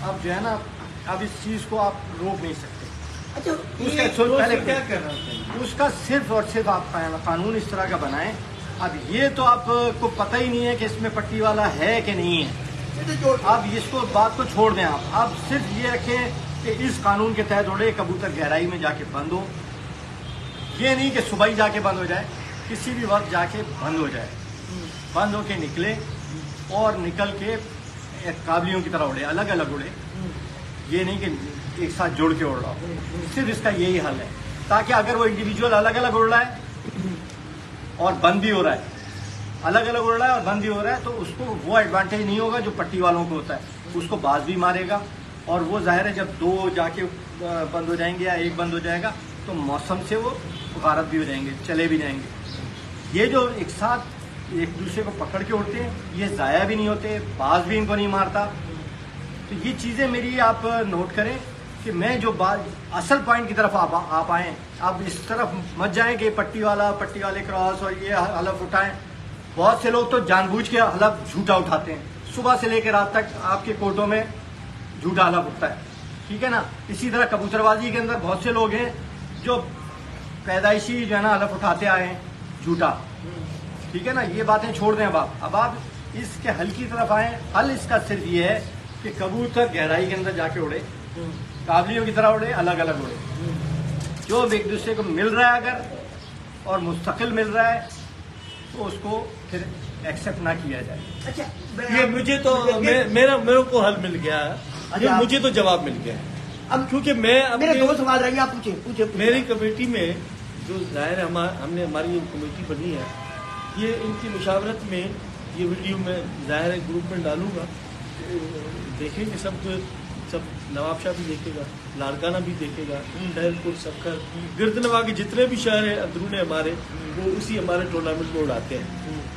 अब जो है ना, अब इस चीज़ को आप रोक नहीं सकते। अच्छा, उसका पहले क्या करना चाहिए, उसका सिर्फ और सिर्फ आप कानून इस तरह का बनाएं। अब ये तो आपको पता ही नहीं है कि इसमें पट्टी वाला है कि नहीं है, अब इसको बात को छोड़ दें। आप सिर्फ ये रखें कि इस कानून के तहत उड़े, कबूतर गहराई में जाके बंद हो। ये नहीं कि सुबह ही जाके बंद हो जाए, किसी भी वक्त जाके बंद हो जाए, बंद होके निकले और निकल के काबलियों की तरह उड़े, अलग अलग उड़े। ये नहीं कि एक साथ जोड़ के उड़ रहा हो। सिर्फ इसका यही हल है, ताकि अगर वो इंडिविजुअल अलग अलग उड़ रहा है और बंद भी हो रहा है, अलग अलग उड़ रहा है और बंद भी हो रहा है, तो उसको वो एडवांटेज नहीं होगा जो पट्टी वालों को होता है। उसको बाज भी मारेगा, और वो जाहिर है जब दो जाके बंद हो जाएंगे या एक बंद हो जाएगा तो मौसम से वो गारत भी हो जाएंगे, चले भी जाएंगे। ये जो एक साथ एक दूसरे को पकड़ के उड़ते हैं, ये ज़ाया भी नहीं होते, बाज भी इनको नहीं मारता। तो ये चीज़ें मेरी आप नोट करें कि मैं जो बात असल पॉइंट की तरफ आप आएँ, आप इस तरफ मत जाएं कि पट्टी वाले क्रॉस और ये हलफ उठाएं। बहुत से लोग तो जानबूझ के हलफ झूठा उठाते हैं, सुबह से लेकर रात तक आपके कोर्टों में झूठा हलफ उठता है। ठीक है ना, इसी तरह कबूतरबाजी के अंदर बहुत से लोग हैं जो पैदाइशी जो है ना हलफ उठाते आए हैं झूठा। ठीक है ना, ये बातें छोड़ दें। अब आप इसके हल की तरफ आए। हल इसका सिर्फ ये है कि कबूतर गहराई के अंदर जाके उड़े, काबलियों की तरह उड़े, अलग अलग उड़े। जो एक दूसरे को मिल रहा है अगर और मुस्तकिल मिल रहा है तो उसको फिर एक्सेप्ट ना किया जाए। अच्छा, ये मुझे तो मेरे को हल मिल गया है, ये मुझे तो जवाब मिल गया है। अब क्योंकि मैं मेरे दो सवाल रहेंगे, आप पूछे। मेरी कमेटी में जो जाहिर है हमने हमारी जो कमेटी बनी है, ये इनकी मुशावरत में ये वीडियो मैं जाहिर है ग्रुप में डालूंगा, देखेंगे सब नवाब शाह भी देखेगा, लाड़काना भी देखेगा, शहरपुर, सक्कर, गिरदनवा के जितने भी शहर हैं अंदरूने हमारे, वो उसी हमारे टूर्नामेंट में उड़ाते हैं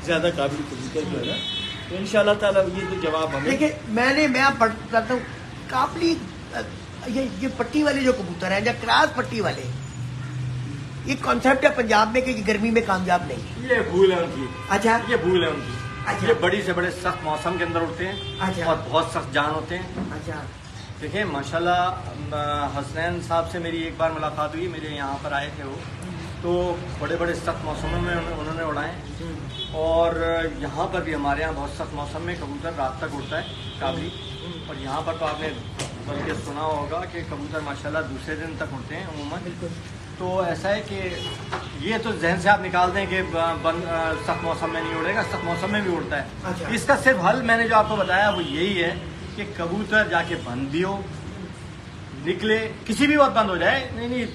ज़्यादा काबिल कबूतर जो है ना। तो इंशाल्लाह ताला ये तो जवाब हमें। देखिए, मैं पढ़ता हूँ काबली, ये पट्टी वाले जो कबूतर हैं या क्रॉस पट्टी वाले, ये कॉन्सेप्ट है पंजाब में कि गर्मी में कामयाब नहीं। ये भूल है उनकी। अच्छा, ये भूल है उनकी। अच्छा, ये बड़ी से बड़े सख्त मौसम के अंदर उड़ते हैं। अच्छा, और बहुत सख्त जान होते हैं। अच्छा, देखिए माशाल्लाह हसनैन साहब से मेरी एक बार मुलाकात हुई, मेरे यहाँ पर आए थे वो, तो बड़े बड़े सख्त मौसमों में उन्होंने उड़ाए। और यहाँ पर भी हमारे यहाँ बहुत सख्त मौसम में कबूतर रात तक उड़ता है काबली। और यहाँ पर तो आपने बल्कि सुना होगा कि कबूतर माशाल्लाह दूसरे दिन तक उड़ते हैं अमूमन। तो ऐसा है कि ये तो जहन से आप निकाल दें कि सख्त मौसम में नहीं उड़ेगा, सख्त मौसम में भी उड़ता है। अच्छा। इसका सिर्फ हल मैंने जो आपको बताया वो यही है कि कबूतर जाके बंद भी हो, निकले किसी भी वक्त बंद हो जाए, नहीं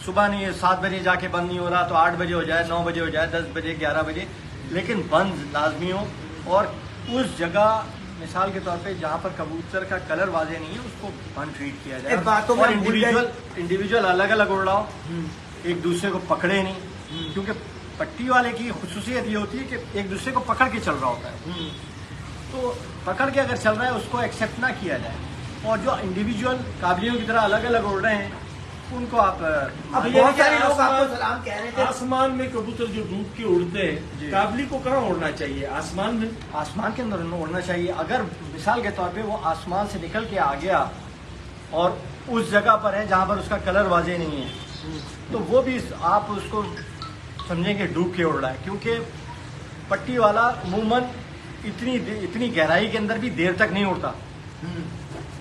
सुबह नहीं 7 बजे जाके बंद नहीं हो रहा तो 8 बजे हो जाए, 9 बजे हो जाए, 10 बजे 11 बजे, लेकिन बंद लाजमी हो। और उस जगह मिसाल के तौर पे जहाँ पर कबूतर का कलर वाजे नहीं है उसको बंद ट्रीट किया जाए। बातों में और इंडिविजुअल अलग अलग उड़ रहा हो, एक दूसरे को पकड़े नहीं, क्योंकि पट्टी वाले की खुसूसियत ये होती है कि एक दूसरे को पकड़ के चल रहा होता है। तो पकड़ के अगर चल रहा है उसको एक्सेप्ट ना किया जाए। और जो इंडिविजुअल काबलियों की तरह अलग अलग उड़ रहे हैं उनको आप अब बहुत सारे लोग आपको सलाम कह रहे थे। आसमान में कबूतर जो डूब के उड़ते हैं, काबली को कहाँ उड़ना चाहिए? आसमान में, आसमान के अंदर उड़ना चाहिए। अगर मिसाल के तौर पे वो आसमान से निकल के आ गया और उस जगह पर है जहाँ पर उसका कलर वाजे नहीं है, तो वो भी आप उसको समझेंगे डूब के उड़ रहा है, क्योंकि पट्टी वाला अमूमन इतनी गहराई के अंदर भी देर तक नहीं उड़ता।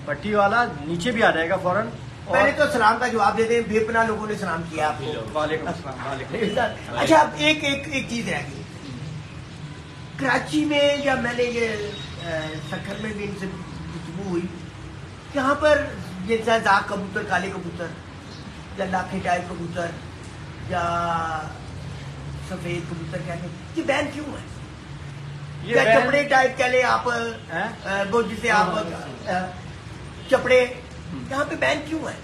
पट्टी वाला नीचे भी आ जाएगा फौरन। पहले तो सलाम का जवाब देते हैं, बेपनाह लोगों ने सलाम किया आपको। वालेकुम अस्सलाम। अच्छा, अब एक चीज रह गई। कराची में या मैंने ये सखर में भी इनसे गुफ्तगू हुई, यहाँ पर जैसा जाग कबूतर, काले कबूतर या लाखे टाइप कबूतर या सफेद कबूतर कहते हैं, ये बैन क्यों है? या चपड़े टाइप कह ले आप, वो जिसे आप चपड़े, यहाँ पे बैन क्यों है?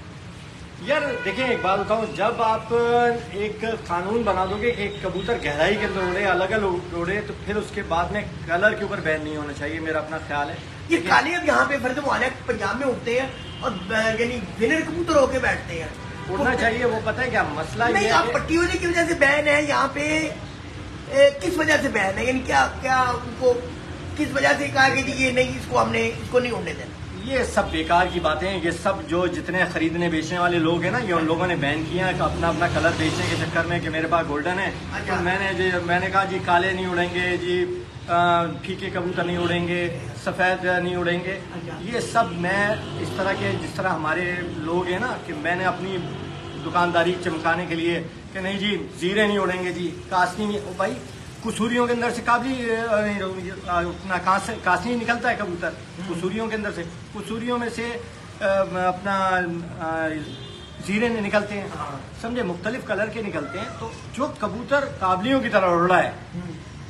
यार देखिए, एक बात बताऊं, जब आप एक कानून बना दोगे कि एक कबूतर गहराई के अंदर उड़े, अलग अलग उड़े, तो फिर उसके बाद में कलर के ऊपर बैन नहीं होना चाहिए, मेरा अपना ख्याल है। ये काले अब यहाँ पे फर्ज मुआला पंजाब में उठते हैं और यानी विनर कबूतर होके बैठते हैं। उड़ना चाहिए, वो पता है क्या मसला नहीं, ये आप पट्टी होने की वजह से बैन है यहाँ पे, किस वजह से बैन है? यानी क्या उनको किस वजह से कहा कि जी ये नहीं, इसको नहीं उड़ने देना? ये सब बेकार की बातें हैं। ये सब जो जितने खरीदने बेचने वाले लोग हैं ना, ये उन लोगों ने बैन किया है अपना अपना कलर बेचने के चक्कर में कि मेरे पास गोल्डन है। अच्छा। तो मैंने कहा जी काले नहीं उड़ेंगे जी, फीके कबूतर नहीं उड़ेंगे, सफ़ेद नहीं उड़ेंगे। अच्छा। ये सब मैं इस तरह के, जिस तरह हमारे लोग हैं ना, कि मैंने अपनी दुकानदारी चमकाने के लिए कि नहीं जी जीरे नहीं उड़ेंगे जी, कासनी नहीं। ओ भाई, कुसूरियों के अंदर से काबली अपना कासनी निकलता है कबूतर, कुसूरियों के अंदर से, कुसूरियों में से अपना जीरे निकलते हैं, समझे, मुख्तलिफ कलर के निकलते हैं। तो जो कबूतर काबलियों की तरह उड़ रहा है,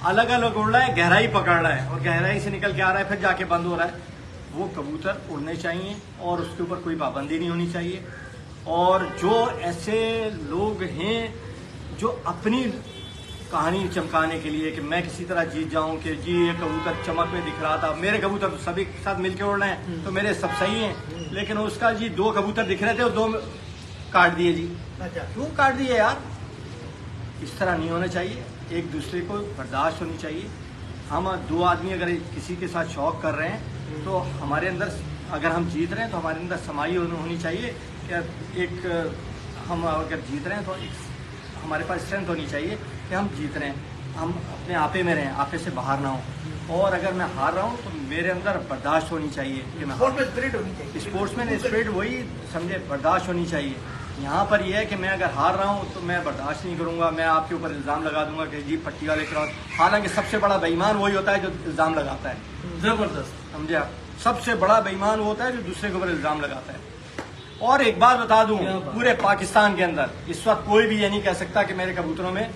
अलग अलग उड़ रहा है, गहराई पकड़ रहा है और गहराई से निकल के आ रहा है, फिर जाके बंद हो रहा है, वो कबूतर उड़ने चाहिए और उसके ऊपर कोई पाबंदी नहीं होनी चाहिए। और जो ऐसे लोग हैं जो अपनी कहानी चमकाने के लिए कि मैं किसी तरह जीत जाऊं कि जी ये कबूतर चमक में दिख रहा था, मेरे कबूतर तो सभी के साथ मिलके उड़ रहे हैं तो मेरे सब सही हैं, लेकिन उसका जी 2 कबूतर दिख रहे थे और 2 काट दिए जी। अच्छा, क्यों काट दिए यार? इस तरह नहीं होना चाहिए, एक दूसरे को बर्दाश्त होनी चाहिए। हम 2 आदमी अगर किसी के साथ शौक कर रहे हैं तो हमारे अंदर, अगर हम जीत रहे हैं तो हमारे अंदर समाई होनी चाहिए कि एक हम अगर जीत रहे हैं तो एक हमारे पास स्ट्रेंथ होनी चाहिए कि हम जीत रहे हैं, हम अपने आपे में रहें, आपे से बाहर ना हो। और अगर मैं हार रहा हूँ तो मेरे अंदर बर्दाश्त होनी चाहिए कि मैं स्पिरिट होनी चाहिए, स्पोर्ट्समैन स्पिरिट, वही समझे, बर्दाश्त होनी चाहिए। यहाँ पर यह है कि मैं अगर हार रहा हूँ तो मैं बर्दाश्त नहीं करूँगा, मैं आपके ऊपर इल्ज़ाम लगा दूंगा कि जी पट्टी वाले क्रॉस। हालांकि सबसे बड़ा बेईमान वही होता है जो इल्ज़ाम लगाता है, जबरदस्त, समझे आप, सबसे बड़ा बेईमान वो होता है जो दूसरे के ऊपर इल्ज़ाम लगाता है। और एक बात बता दूं, पूरे पाकिस्तान के अंदर इस वक्त कोई भी ये नहीं कह सकता कि मेरे कबूतरों में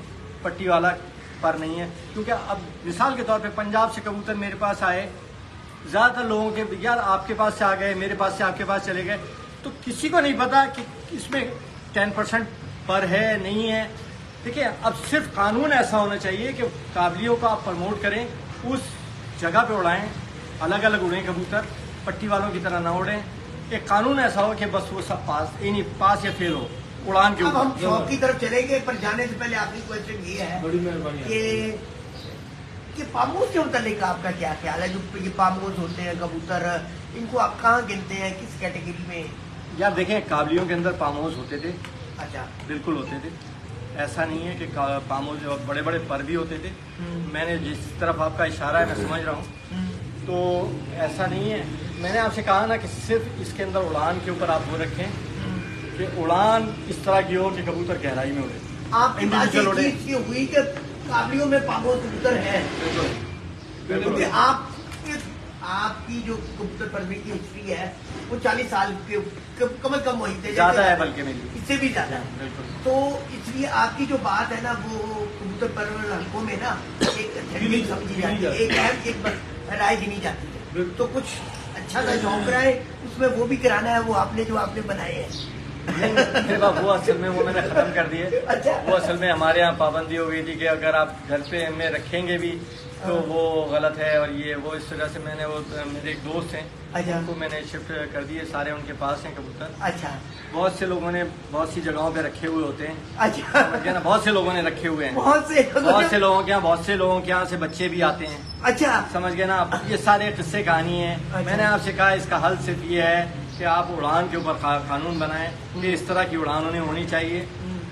पट्टी वाला पर नहीं है, क्योंकि अब मिसाल के तौर पे पंजाब से कबूतर मेरे पास आए, ज़्यादातर लोगों के यार आपके पास से आ गए, मेरे पास से आपके पास चले गए, तो किसी को नहीं पता कि इसमें 10% पर है नहीं है। देखिए, अब सिर्फ कानून ऐसा होना चाहिए कि काबलियों को आप प्रमोट करें, उस जगह पे उड़ाएं, अलग अलग उड़ें कबूतर, पट्टी वालों की तरह ना उड़ें। एक कानून ऐसा हो कि बस वो सब पास या फेल हो उड़ान के अब हम ऊपर। शौक की तरफ चलेंगे, पर जाने से पहले आखिरी क्वेश्चन ये है, बड़ी मेहरबानी कि पामोज के मुतालिक आपका क्या ख्याल है? जो ये पामोज होते हैं कबूतर, इनको आप कहाँ गिनते हैं, किस कैटेगरी में? यार देखें, काबलियों के अंदर पामोज होते थे, अच्छा, बिल्कुल होते थे, ऐसा नहीं है कि पामोज बड़े बड़े पर भी होते थे। मैंने जिस तरफ आपका इशारा है मैं समझ रहा हूँ, तो ऐसा नहीं है। मैंने आपसे कहा ना कि सिर्फ इसके अंदर उड़ान के ऊपर आप वो रखें कि उड़ान इस तरह की हो कि कबूतर गहराई में उड़े। आपकी बात Individual उड़े। एक चीज की हुई कि काबलियों में पागल कबूतर है, क्योंकि आपकी जो कबूतर परवरी की हिस्ट्री है वो 40 साल के कम से कम वही थे, ज्यादा है बल्कि मेरी, इससे भी ज्यादा है। बिल्कुल। तो इसलिए आपकी जो बात है ना वो कबूतर परवर हल्कों में ना एक टेक्निक समझी जाती है, एक अहम एक राय गिनी जाती है। तो कुछ अच्छा सा शौक रहा है उसमें वो भी कराना है, वो आपने जो आपने बनाए हैं। मेरे बाप वो असल में वो मैंने खत्म कर दिए। अच्छा। वो असल में हमारे यहाँ पाबंदी हो गई थी कि अगर आप घर पे में रखेंगे भी तो वो गलत है, और ये वो इस तरह से मैंने वो मेरे एक दोस्त हैं अच्छा। उनको मैंने शिफ्ट कर दिए, सारे उनके पास हैं कबूतर। अच्छा बहुत से लोगों ने बहुत सी जगहों पे रखे हुए होते हैं, अच्छा, समझ गए ना, बहुत से लोगों ने रखे हुए हैं, बहुत से लोगों के यहाँ, बहुत से लोगों के यहाँ से बच्चे भी आते हैं, अच्छा समझ गए ना। अब ये सारे किस्से कहानी है। अच्छा। मैंने आपसे कहा इसका हल सिर्फ ये है कि आप उड़ान के ऊपर कानून बनाएं कि इस तरह की उड़ान उन्हें होनी चाहिए,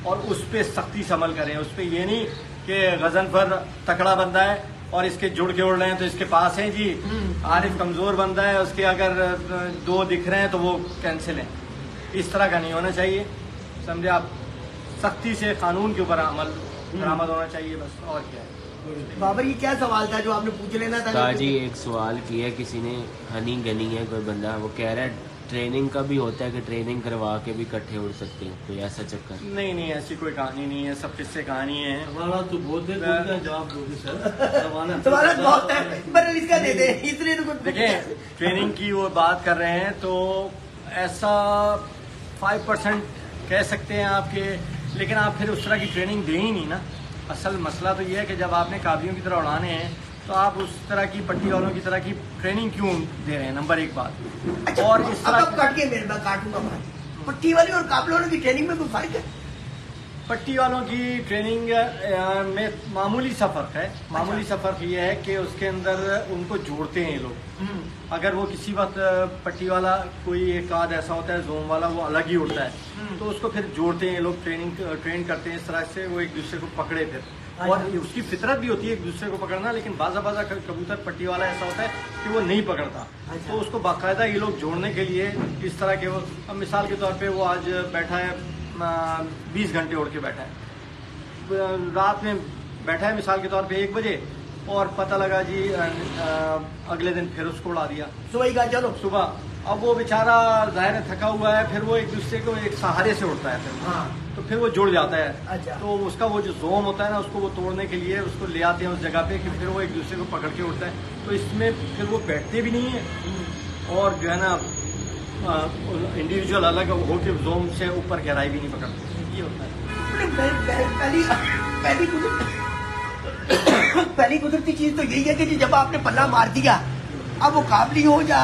और उस पर सख्ती से अमल करें। उस पर ये नहीं कि गजनफर तकड़ा बंदा है और इसके जुड़ के उड़ रहे हैं तो इसके पास हैं जी, आरिफ कमजोर बंदा है उसके अगर 2 दिख रहे हैं तो वो कैंसिल है। इस तरह का नहीं होना चाहिए, समझे आप। सख्ती से कानून के ऊपर अमल बरामद होना चाहिए, बस और क्या है। बाबर ये क्या सवाल था जो आपने पूछ लेना था? ताजी एक सवाल किया किसी ने, हनी गनी है कोई बंदा, वो कह रहा है ट्रेनिंग का भी होता है कि ट्रेनिंग करवा के भी इकट्ठे उड़ सकते हैं, कोई ऐसा चक्कर? नहीं नहीं, ऐसी कोई कहानी नहीं है, सब किस्से कहानी है। हमारा तो बहुत है, तो जवाब दोगे सर? सवाल बहुत है पर इसका दे दे, इसलिए तो कुछ देखिए ट्रेनिंग की वो बात कर रहे हैं तो ऐसा 5% कह सकते हैं आपके, लेकिन आप फिर उस तरह की ट्रेनिंग दे ही नहीं ना। असल मसला तो ये है कि जब आपने काबियों की तरह उड़ाने हैं तो आप उस तरह की पट्टी वालों की तरह की ट्रेनिंग क्यों दे रहे हैं, नंबर 1 बात। अच्छा, और इस तरह अब काट के मेरे मैं काटूंगा बात। पट्टी वाली और काबले वालों की ट्रेनिंग में कोई फर्क है? पट्टी वालों की ट्रेनिंग में मामूली सा फर्क है। मामूली सा फर्क ये है कि उसके अंदर उनको जोड़ते हैं ये लोग। अगर वो किसी वक्त पट्टी वाला कोई एक आध ऐसा होता है जोम वाला, वो अलग ही उड़ता है, तो उसको फिर जोड़ते हैं ये लोग, ट्रेन करते हैं इस तरह से वो एक दूसरे को पकड़े फिर। और उसकी फितरत भी होती है एक दूसरे को पकड़ना, लेकिन बाज़ा कबूतर पट्टी वाला ऐसा होता है कि वो नहीं पकड़ता। तो उसको बाकायदा ये लोग जोड़ने के लिए इस तरह के वो, अब मिसाल के तौर पे वो आज बैठा है 20 घंटे उड़ के बैठा है, रात में बैठा है मिसाल के तौर पे 1 बजे, और पता लगा जी अगले दिन फिर उसको उड़ा दिया सुबह का, चलो सुबह। अब वो बेचारा जाहिर है थका हुआ है, फिर वो एक दूसरे को एक सहारे से उड़ता है फिर। हाँ। तो फिर वो जुड़ जाता है। अच्छा। तो उसका वो जो जोम होता है ना, उसको वो तोड़ने के लिए उसको ले आते हैं उस जगह पे कि फिर वो एक दूसरे को पकड़ के उड़ता है। तो इसमें फिर वो बैठते भी नहीं है, और जो है ना इंडिविजुअल अलग होके जोम से ऊपर गहराई भी नहीं पकड़ते, ये होता है। पहली कुदरती चीज तो यही है कि जब आपने पल्ला मार दिया, अब वो काबली हो या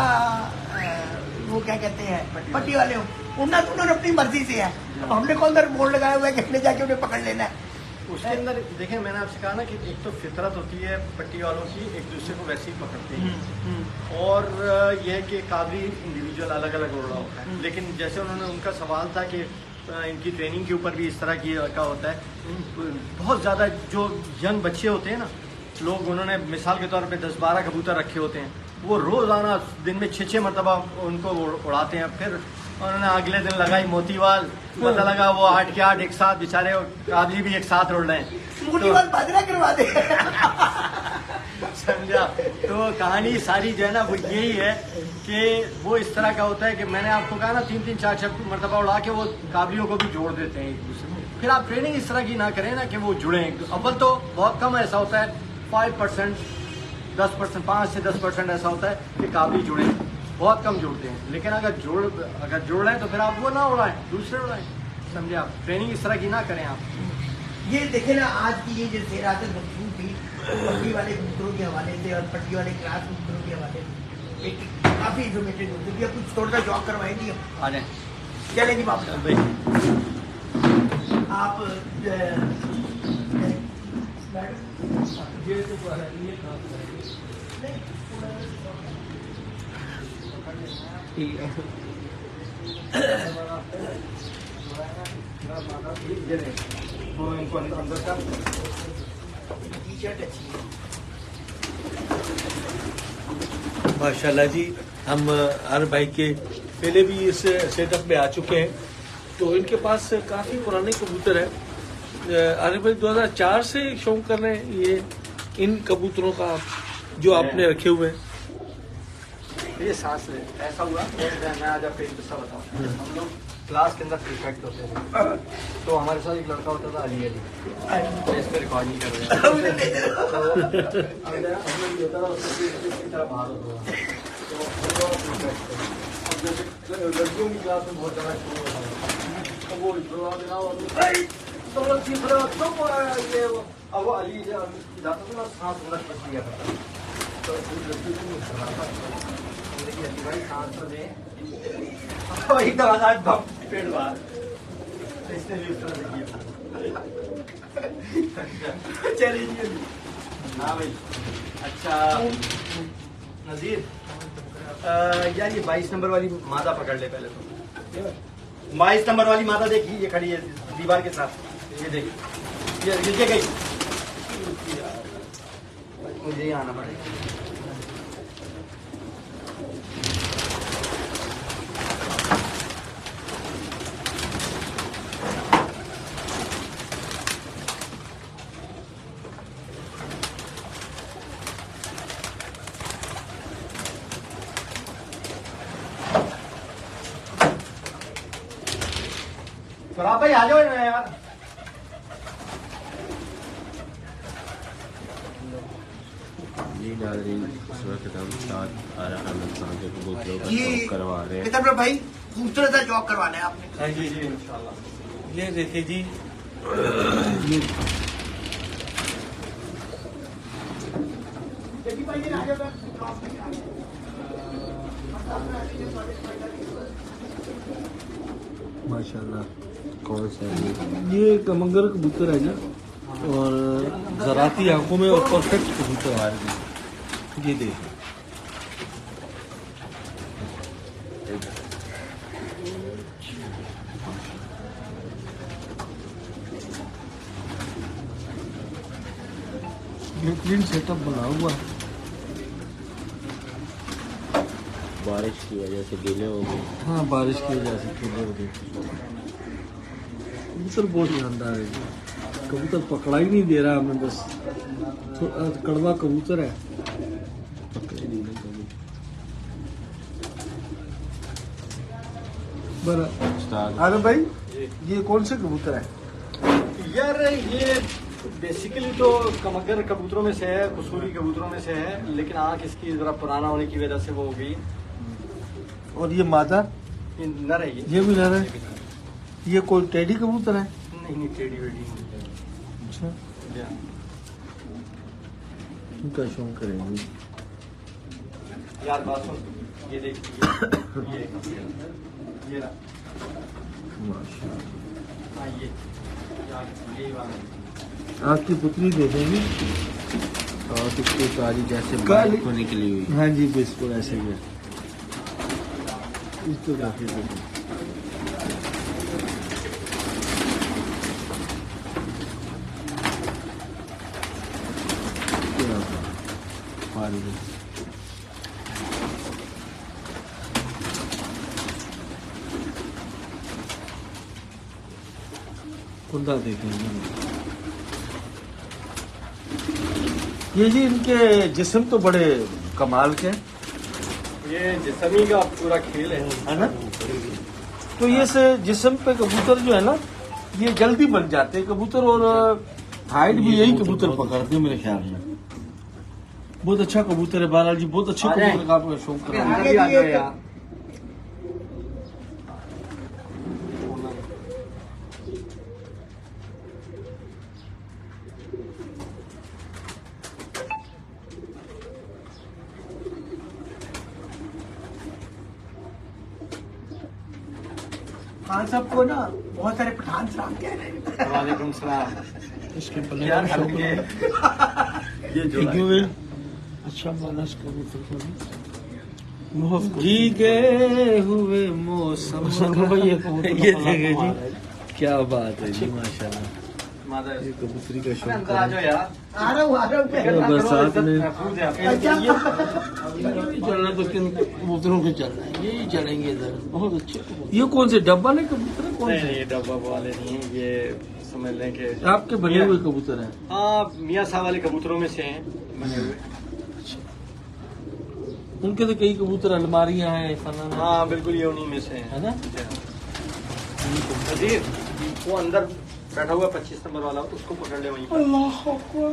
वो क्या कहते हैं पट्टी वाले हो, उड़ना तो उन्होंने अपनी मर्जी से है। अब हमने कौन सा बोर्ड लगाया हुआ है कि हमने जाके उन्हें पकड़ लेना है? उसके अंदर देखें, मैंने आपसे कहा ना कि एक तो फितरत होती है पट्टी वालों की, एक दूसरे को वैसे ही पकड़ते हैं, और यह है कि काबली इंडिविजुअल अलग अलग उड़ रहा होता है। लेकिन जैसे उन्होंने, उनका सवाल था कि इनकी ट्रेनिंग के ऊपर भी इस तरह की का होता है। बहुत ज़्यादा जो यंग बच्चे होते हैं ना लोग, उन्होंने मिसाल के तौर पे 10-12 कबूतर रखे होते हैं, वो रोज़ाना दिन में 6-6 मरतबा उनको उड़ाते हैं। फिर उन्होंने अगले दिन लगाई मोतीवाल, पता लगा वो 8 के 8 एक साथ, बेचारे काबली भी एक साथ उड़ रहे हैं। मोतीवाल बाजरा करवा दे समझा? तो कहानी सारी जो है ना वो यही है कि वो इस तरह का होता है कि मैंने आपको कहा ना 3-3, 4-4 मरतबा उड़ा के वो काबलियों को भी जोड़ देते हैं एक दूसरे को। फिर आप ट्रेनिंग इस तरह की ना करें ना कि वो जुड़े। अव्वल तो बहुत कम ऐसा होता है, 5%, 10%, 5 से 10% ऐसा होता है कि काबली जुड़े, बहुत कम जुड़ते हैं। लेकिन अगर जुड़ रहे हैं तो फिर आप वो ना उड़ाएं, दूसरे उड़ाएं, समझे आप। ट्रेनिंग इस तरह की ना करें आप। ये देखे ना आज की ये जो सेहरात मखसूस थी पट्टी वाले कबूतरों के हवाले से और पट्टी वाले क्लास कबूतरों के हवाले से, एक काफी इन्फॉर्मेटिव होती है। कुछ थोड़ा सा जॉब करवाएंगी आ जाए, चलेंगी वापस भाई आप ठीक है। तो इनको अंदर का टी शर्ट अच्छी है। माशाल्लाह जी, हम हर भाई के पहले भी इस सेटअप में आ चुके हैं, तो इनके पास काफी पुराने कबूतर है। अरे भाई 2004 से शौक कर रहे हैं ये इन कबूतरों का जो आपने रखे हुए हैं। ये सांस है ऐसा हुआ। मैं आज आपको एक किस्सा बताऊं। हम लोग क्लास के अंदर प्रीफेक्ट होते थे, तो हमारे साथ एक लड़का होता था अली। तो इसमें रिकॉर्ड नहीं कर रहे हम लोग ये होता था उसकी तरह बाहर होता था। अब जैसे लड़कियों की क्लास में बहुत ज़्यादा शुरू होता था, तो वो तुम लोग सीख रहे हो तुम ये अब वो अली जाता था ना, सांस अंदर फंस गया था। तो लड़की को भाई सांस तो दे एकदम आजाद पेड़ बाहर। इसने भी उस तरह से किया। चलिए हाँ भाई। अच्छा नजीर, यार ये 22 नंबर वाली मादा पकड़ ले पहले तो। 22 नंबर वाली मादा देखी, ये खड़ी है दीवार के साथ। ये देखी, ये नीचे गई। मुझे ही आना पड़ेगा। आप भाई आ जाओ यार। जी नाज़रीन, इस वक्त हम साथ आ रहा खान के कबूतरों का ये शौक करवा रहे हैं। किधर भाई खूबसूरत सा जॉब करवाना है आपने। हाँ जी जी इंशाल्लाह। ये देखिए जी, माशाल्लाह। कौन सा है ये कमंगर कबूतर है जी, और ज़राती आंखों में और परफेक्ट कबूतर आ रही है। ये देखिए, बेहतरीन सेटअप बना हुआ। बारिश की वजह से गीले हो गए। हाँ, बारिश की वजह से कबूतर बहुत शानदार है जी। कबूतर पकड़ा ही नहीं दे रहा हमें, बस तो कड़वा कबूतर है। पकड़े नहीं ना कभी। उस्ताद, अरे भाई, ये कौन से कबूतर है? यार ये बेसिकली तो कमगर कबूतरों में से है, कसूरी कबूतरों में से है, लेकिन आँख इसकी जरा पुराना होने की वजह से वो हो गई। और ये मादा, ये नर है ये भी नर है। ये कोई टेडी कबूतर है? नहीं नहीं, टेढ़ी वेढ़ी नहीं। अच्छा, या। इनका शौक करेंगे। यार बात सुन, ये देख ये रहा। माशाल्लाह। हाँ ये वाला। आपकी पुतली देखेंगी और इसकी काली जैसे काली- बाल को निकली हुई। हाँ जी, बिल्कुल ऐसे ही है। इसको काफी देखो। क्या बात है। कुंदा देखेंगे ये जी। इनके जिस्म तो बड़े कमाल के हैं, ये जिस्मी का पूरा खेल है ना। तो ये से जिस्म पे कबूतर जो है ना, ये जल्दी बन जाते हैं कबूतर, और हाइट भी यही कबूतर पकड़ते हैं मेरे ख्याल में। बहुत अच्छा कबूतर है बहरहाल जी, बहुत अच्छे कबूतर का आपका शौक कर रहा है। खान साहब को ना बहुत सारे पठान सलाम कह रहे हैं। वालेकुम सलाम। इसके पल्ले यार का शौक हल्के। है। ये जो क्यों है? अच्छा मानस कबूतर को भी भीगे हुए मौसम। ये देखे जी, क्या बात है जी, माशाल्लाह। मादा है। ये कबूतरी का अरे शौक अंदर आ जाओ यार। आ रहा हूँ बरसात में महफूज है आपके। अच्छा चलना तो किन कबूतरों के चलना है, यही चलेंगे इधर। बहुत अच्छे कबूतर। ये कौन से डब्बा नहीं कबूतर है? कौन नहीं से नहीं, ये डब्बा वाले नहीं है, ये समझ लें कि आपके बने हुए कबूतर हैं? हाँ, मियाँ साहब वाले कबूतरों में से हैं बने हुए। उनके तो कई कबूतर अलमारियां हैं फलाना। हाँ बिल्कुल, ये उन्हीं में से हैं। है ना? नजीर, वो अंदर बैठा हुआ 25 नंबर वाला, उसको पकड़ ले वहीं पर। अल्लाह अकबर।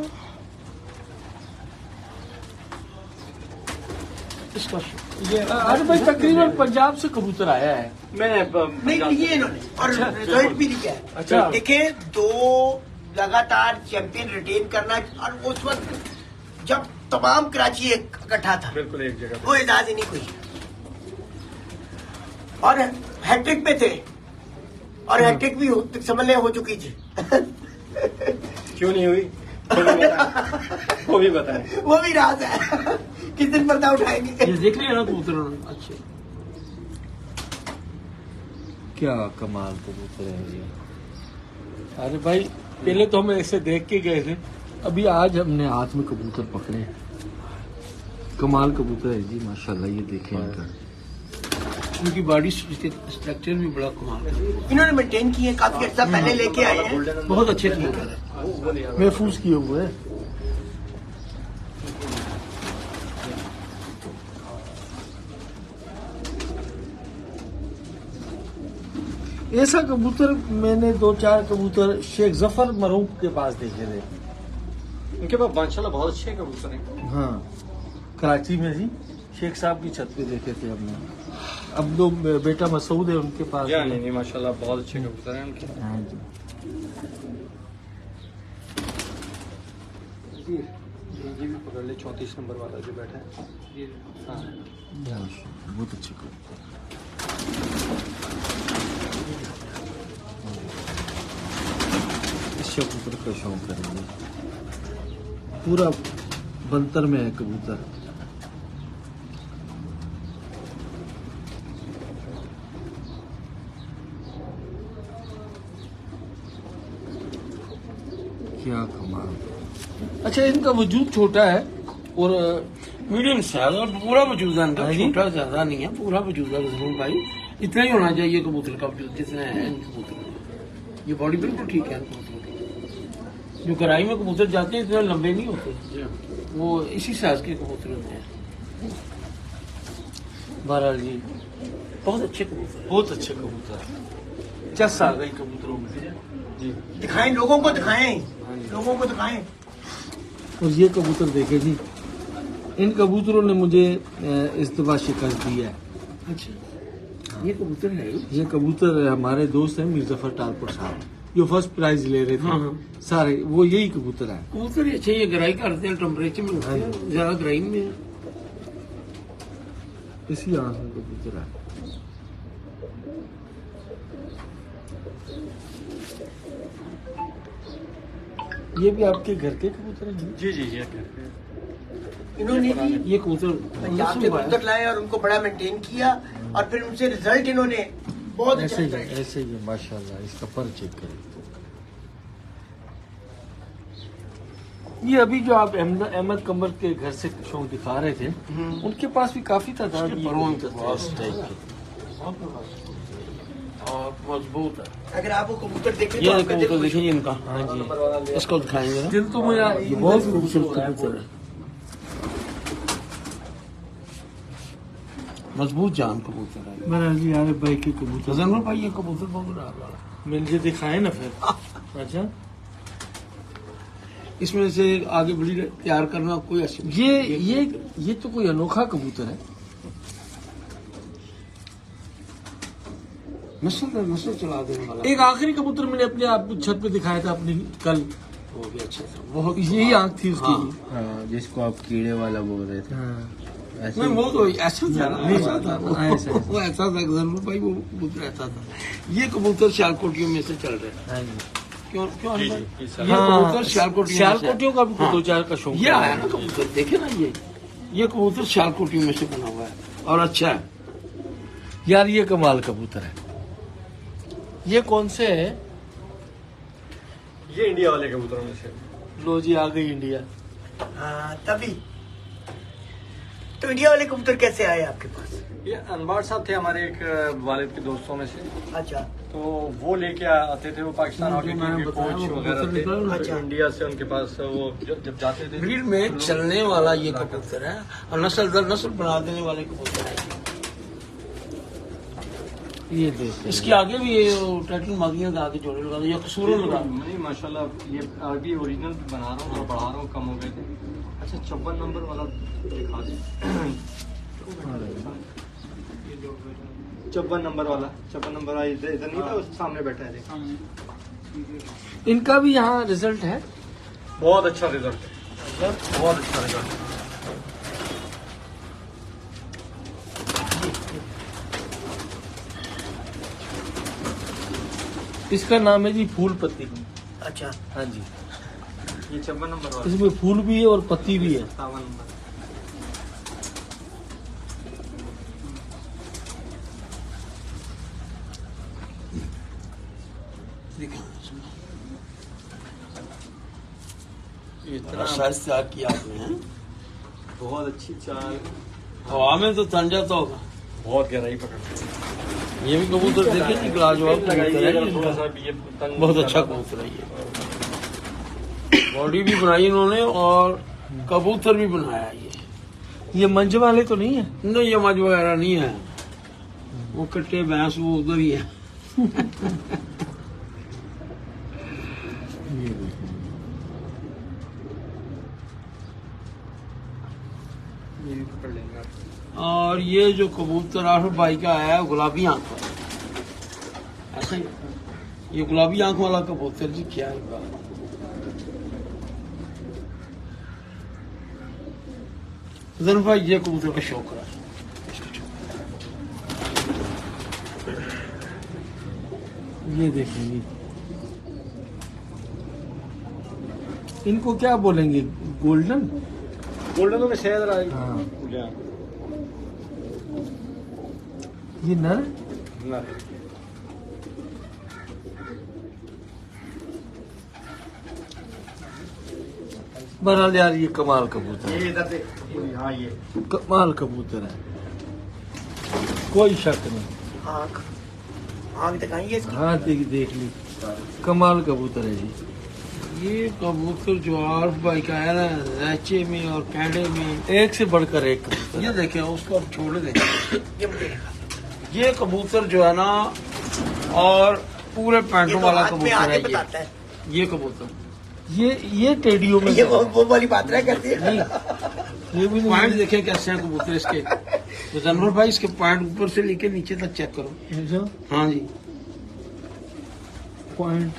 इसका ये अरे भाई तकरीबन पंजाब से कबूतर आया है। मैंने नहीं लिए इन्होंने और रिजल्ट भी दिया है। अच्छा। देखिए 2 लगातार चैंपियन रिटेन करना, और उस वक्त जब तमाम कराची इकट्ठा था, बिल्कुल एक जगह वो एजाज ही नहीं कोई, और हैट्रिक पे थे, और हैट्रिक भी समझ ले हो चुकी थी। क्यों नहीं हुई वो भी बताएं। वो भी राज है, किस दिन पर्दा उठाएंगे। ये देख लिया ना कबूतर उन्होंने, अच्छे। क्या कमाल कबूतर है ये। अरे भाई पहले तो हम ऐसे देख के गए थे, अभी आज हमने हाथ में कबूतर पकड़े हैं। कमाल कबूतर है जी माशाल्लाह। ये देखें इनका, उनकी बॉडी स्ट्रक्चर भी बड़ा कमाल है। इन्होंने मेंटेन किए, काफी अच्छा पहले लेके आए हैं। बहुत अच्छे कबूतर है। महफूज किए हुए हैं। ऐसा कबूतर मैंने 2-4 कबूतर शेख जफर मरूफ के पास देखे थे। उनके पास माशाल्लाह बहुत अच्छे कबूतर हैं। हाँ, कराची में जी शेख साहब की छत पे देखे थे हमने। अब दो बेटा मसूद है उनके पास। या नहीं नहीं, माशाल्लाह बहुत अच्छे कबूतर हैं उनके। हाँ जी। ये भी पकड़ ले, 34 नंबर वाला जो बैठा है। हाँ बहुत अच्छे कबूतर। इस कबूतर का शौक करेंगे, पूरा बंतर में है कबूतर। क्या कमाल। अच्छा, इनका वजूद छोटा है और मीडियम साइज, और पूरा वजूद है इनका, हाँ जी। छोटा ज्यादा नहीं है, पूरा वजूद है जरूर भाई। इतना ही होना चाहिए कबूतर का वजूद जितना है इन कबूतर का। ये बॉडी बिल्कुल ठीक है इन कबूतरों की। जो कराई में कबूतर जाते हैं इतने लंबे नहीं होते, वो इसी साइज के कबूतर होते हैं। बहरहाल जी बहुत अच्छे कबूतर बहुत अच्छे कबूतर। चस आ गई कबूतरों में जी। दिखाएं, लोगों को दिखाएं, लोगों को दिखाएं। और ये कबूतर देखे जी, इन कबूतरों ने मुझे इस दफा शिकस्त दी है। अच्छा, ये कबूतर है। ये कबूतर हमारे दोस्त हैं मिर्जाफर टालपुर साहब, जो फर्स्ट प्राइज ले रहे थे। हाँ। सारे वो यही कबूतर है। कबूतर ही अच्छे, ये गराई करते हैं, टेम्परेचर में होते हैं, ज्यादा गराई में है। इसी आंख में कबूतर है। ये भी आपके घर के कबूतर हैं? जी जी ये करते इन्होंने भी ये कबूतर पंजाब से कबूतर लाए और उनको बड़ा मेंटेन किया, और फिर उनसे रिजल्ट इन्होंने बहुत अच्छा ऐसे ही result दिया। ऐसे ही माशाल्लाह। इसका पर चेक करें। ये अभी जो आप अहमद कमर के घर से शौक दिखा रहे थे, उनके पास भी काफी तादाद में परवान कबूतर थे इस टाइप के। और मजबूत है। अगर आप वो कबूतर देखें तो ये आपका दिल कबूतर खुश देखिए इनका, हाँ जी, इसको दिखाएंगे ना। दिल तो मेरा ये बहुत खूबसूरत कबूतर है, मजबूत जान कबूतर है। मेरा जी यार भाई के कबूतर जरूर भाई, ये कबूतर बहुत रहा। मुझे दिखाए ना फिर। अच्छा, इसमें से आगे बड़ी तैयार करना कोई ऐसी ये तो कोई अनोखा कबूतर है। नस्ल चला देने वाला। एक आखिरी कबूतर मैंने अपने आप छत पे दिखाया था अपनी कल, वो भी अच्छा था, बहुत यही आंख थी उसकी। हाँ, जिसको आप कीड़े वाला बोल रहे थे। हाँ। ऐसे नहीं, वो तो ऐसा था ना, नहीं, ऐसा था वो, ऐसा। वो ऐसा था जरूर भाई, वो कबूतर ऐसा था। ये कबूतर सियालकोटियों में से चल रहे हैं। हाँ जी। क्यों क्यों जी, अनवर? जी, ये कबूतर सियालकोटियों में से- सियालकोटियों का भी हाँ। 2-4 का शौक ये आया ना कबूतर, देखे ना, ये कबूतर सियालकोटियों में से बना हुआ है और अच्छा है। यार ये कमाल कबूतर है। ये कौन से है? ये इंडिया वाले कबूतरों में से। लो जी, आ गई इंडिया। हाँ तभी तो इंडिया वाले कबूतर कैसे आए आपके पास? ये अनबार साहब थे हमारे एक वालिद के दोस्तों में से, अच्छा तो वो लेके आते थे। वो पाकिस्तान हॉकी टीम के कोच वगैरह थे। अच्छा। इंडिया से उनके पास वो जब जाते थे भीड़ में चलने वाला ये कबूतर है और नस्ल दर नस्ल बना देने वाले कबूतर है। ये देखो, इसके आगे भी ये टाइटल मागियां लगा के जोड़े लगा दो या कसूरों लगा दो। नहीं माशाल्लाह, ये अभी ओरिजिनल बना रहा हूँ और बढ़ा रहा हूँ, कम हो गए थे। अच्छा 54 नंबर वाला दिखा दे। 54 नंबर वाला, 54 नंबर वाला इधर नहीं था, उस सामने बैठा है। देख इनका भी यहाँ रिजल्ट है। बहुत अच्छा रिजल्ट है, बहुत अच्छा रिजल्ट है। इसका नाम है जी फूल पत्ती। अच्छा। हाँ जी, ये 56 नंबर वाला, इसमें फूल भी है और पत्ती भी है। 57 नंबर। इतना शाइस्ता किया आपने हैं। बहुत अच्छी चाल, हवा में तो तन जाता होगा। बहुत गहराई पकड़ते हैं। ये भी कबूतर देखे जी, लाजवाब कबूतर है थोड़ा इनका। सा भी ये तंग बहुत अच्छा कबूतर है ये। बॉडी भी बनाई इन्होंने और कबूतर भी बनाया ये मंज वाले तो नहीं है? नहीं, ये मज वगैरह नहीं है। वो कट्टे भैंस वो उधर ही है। ये भी पकड़ लेंगे। और ये जो कबूतर आशफ भाई का आया है गुलाबी आंख वाला, ऐसा ही ये गुलाबी आंख वाला कबूतर जी क्या है बात। जरूर भाई ये कबूतर का शौक रहा। ये देखेंगे, इनको क्या बोलेंगे? गोल्डन। गोल्डन में शायद रहा। हाँ। क्या ये नर। ना, बहरहाल यार ये कमाल कबूतर है, ये इधर से, हाँ ये कमाल कबूतर है, कोई शक नहीं। आँख आँख दिखाइए इसकी। हाँ देख ली, कमाल कबूतर है जी। ये कबूतर जो आरिफ भाई का है ना, रैचे में और कैंडे में एक से बढ़कर एक कबूतर। ये देखें, उसको अब छोड़ दें। ये मुझे दिखा। ये कबूतर जो है ना, और पूरे पैंटों ये तो वाला हाथ में कबूतर आगे है बताता है। ये कबूतर। ये टेडियो में ये वो वाली बात रहा करती है। नहीं, ये भी नहीं। पॉइंट देखें कैसे हैं कबूतर इसके। तो जनरल भाई इसके पॉइंट ऊपर से लेके नीचे तक चेक करो। अच्छा, हाँ जी, पॉइंट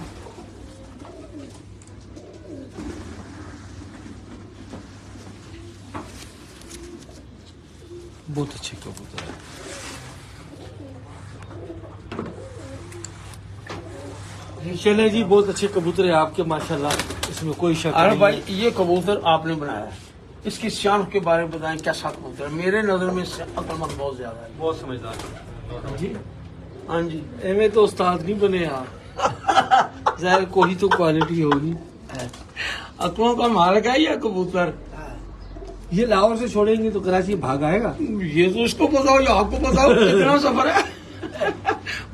बहुत अच्छे कबूतर है। चले जी, बहुत अच्छे कबूतर है आपके माशाल्लाह, इसमें कोई शक अरे नहीं भाई है। ये कबूतर आपने बनाया है, इसकी शान के बारे में बताएं, कैसा कबूतर है? मेरे नजर में इससे अक्लमंद बहुत ज्यादा है। बहुत समझदार जी, हाँ जी, एवं तो उस्ताद नहीं बने आप। जाहिर कोई तो क्वालिटी होगी। अक्लों का मालिक है ये कबूतर। ये लाहौर से छोड़ेंगे तो कराची भाग आएगा। ये तो इसको बताओ या आपको बताओ कितना सफर है।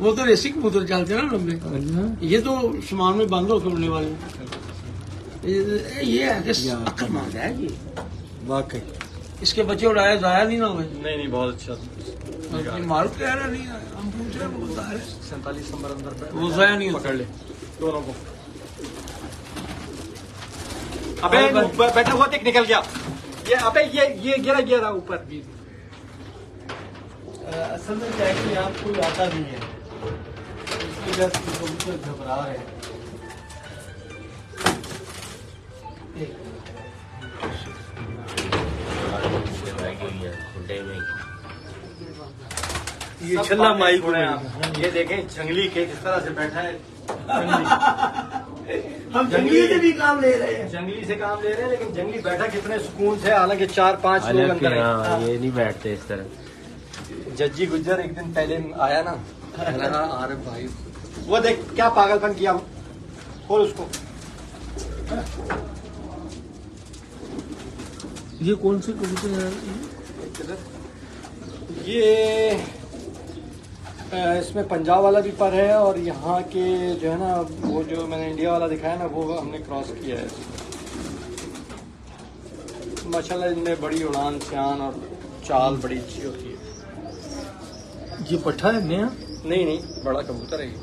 वो तो रेसी कबूतर चलते हैं ना लंबे, ये तो सामान में बंद होकर उड़ने वाले। ये है कि अक्लमंद है ये, वाकई इसके बच्चे उड़ाए जाया नहीं ना हुए। नहीं बहुत अच्छा। मालूम कह रहा नहीं है, हम पूछ रहे हैं, वो बता रहे हैं। 47 नंबर अंदर वो जाया नहीं होता। पकड़ ले दोनों को। अबे बैठा हुआ देख, निकल गया ये। अबे ये गिरा ऊपर भी। असल में क्या है कि यहाँ कोई आता नहीं है, इसकी वजह से कबूतर घबरा रहे हैं। ये छल्ला माई को ये देखें जंगली के किस तरह से बैठा है। हम जंगली से भी काम ले रहे हैं। जंगली से काम ले रहे हैं, लेकिन जंगली बैठा कितने सुकून से, हालांकि 4-5 लोग अंदर हैं। हाँ, ये नहीं बैठते इस तरह। जज्जी गुज्जर एक दिन पहले आया ना, लगा आरिफ भाई, वो देख क्या पागलपन किया। खोल उसको। ये कौन से कबूतर है? ये इसमें पंजाब वाला भी पर है और यहाँ के जो है ना वो जो मैंने इंडिया वाला दिखाया ना वो हमने क्रॉस किया है। माशाल्लाह इनमें बड़ी उड़ान सियान और चाल बड़ी अच्छी होती है। ये पट्ठा है नया? नहीं बड़ा कबूतर है ये।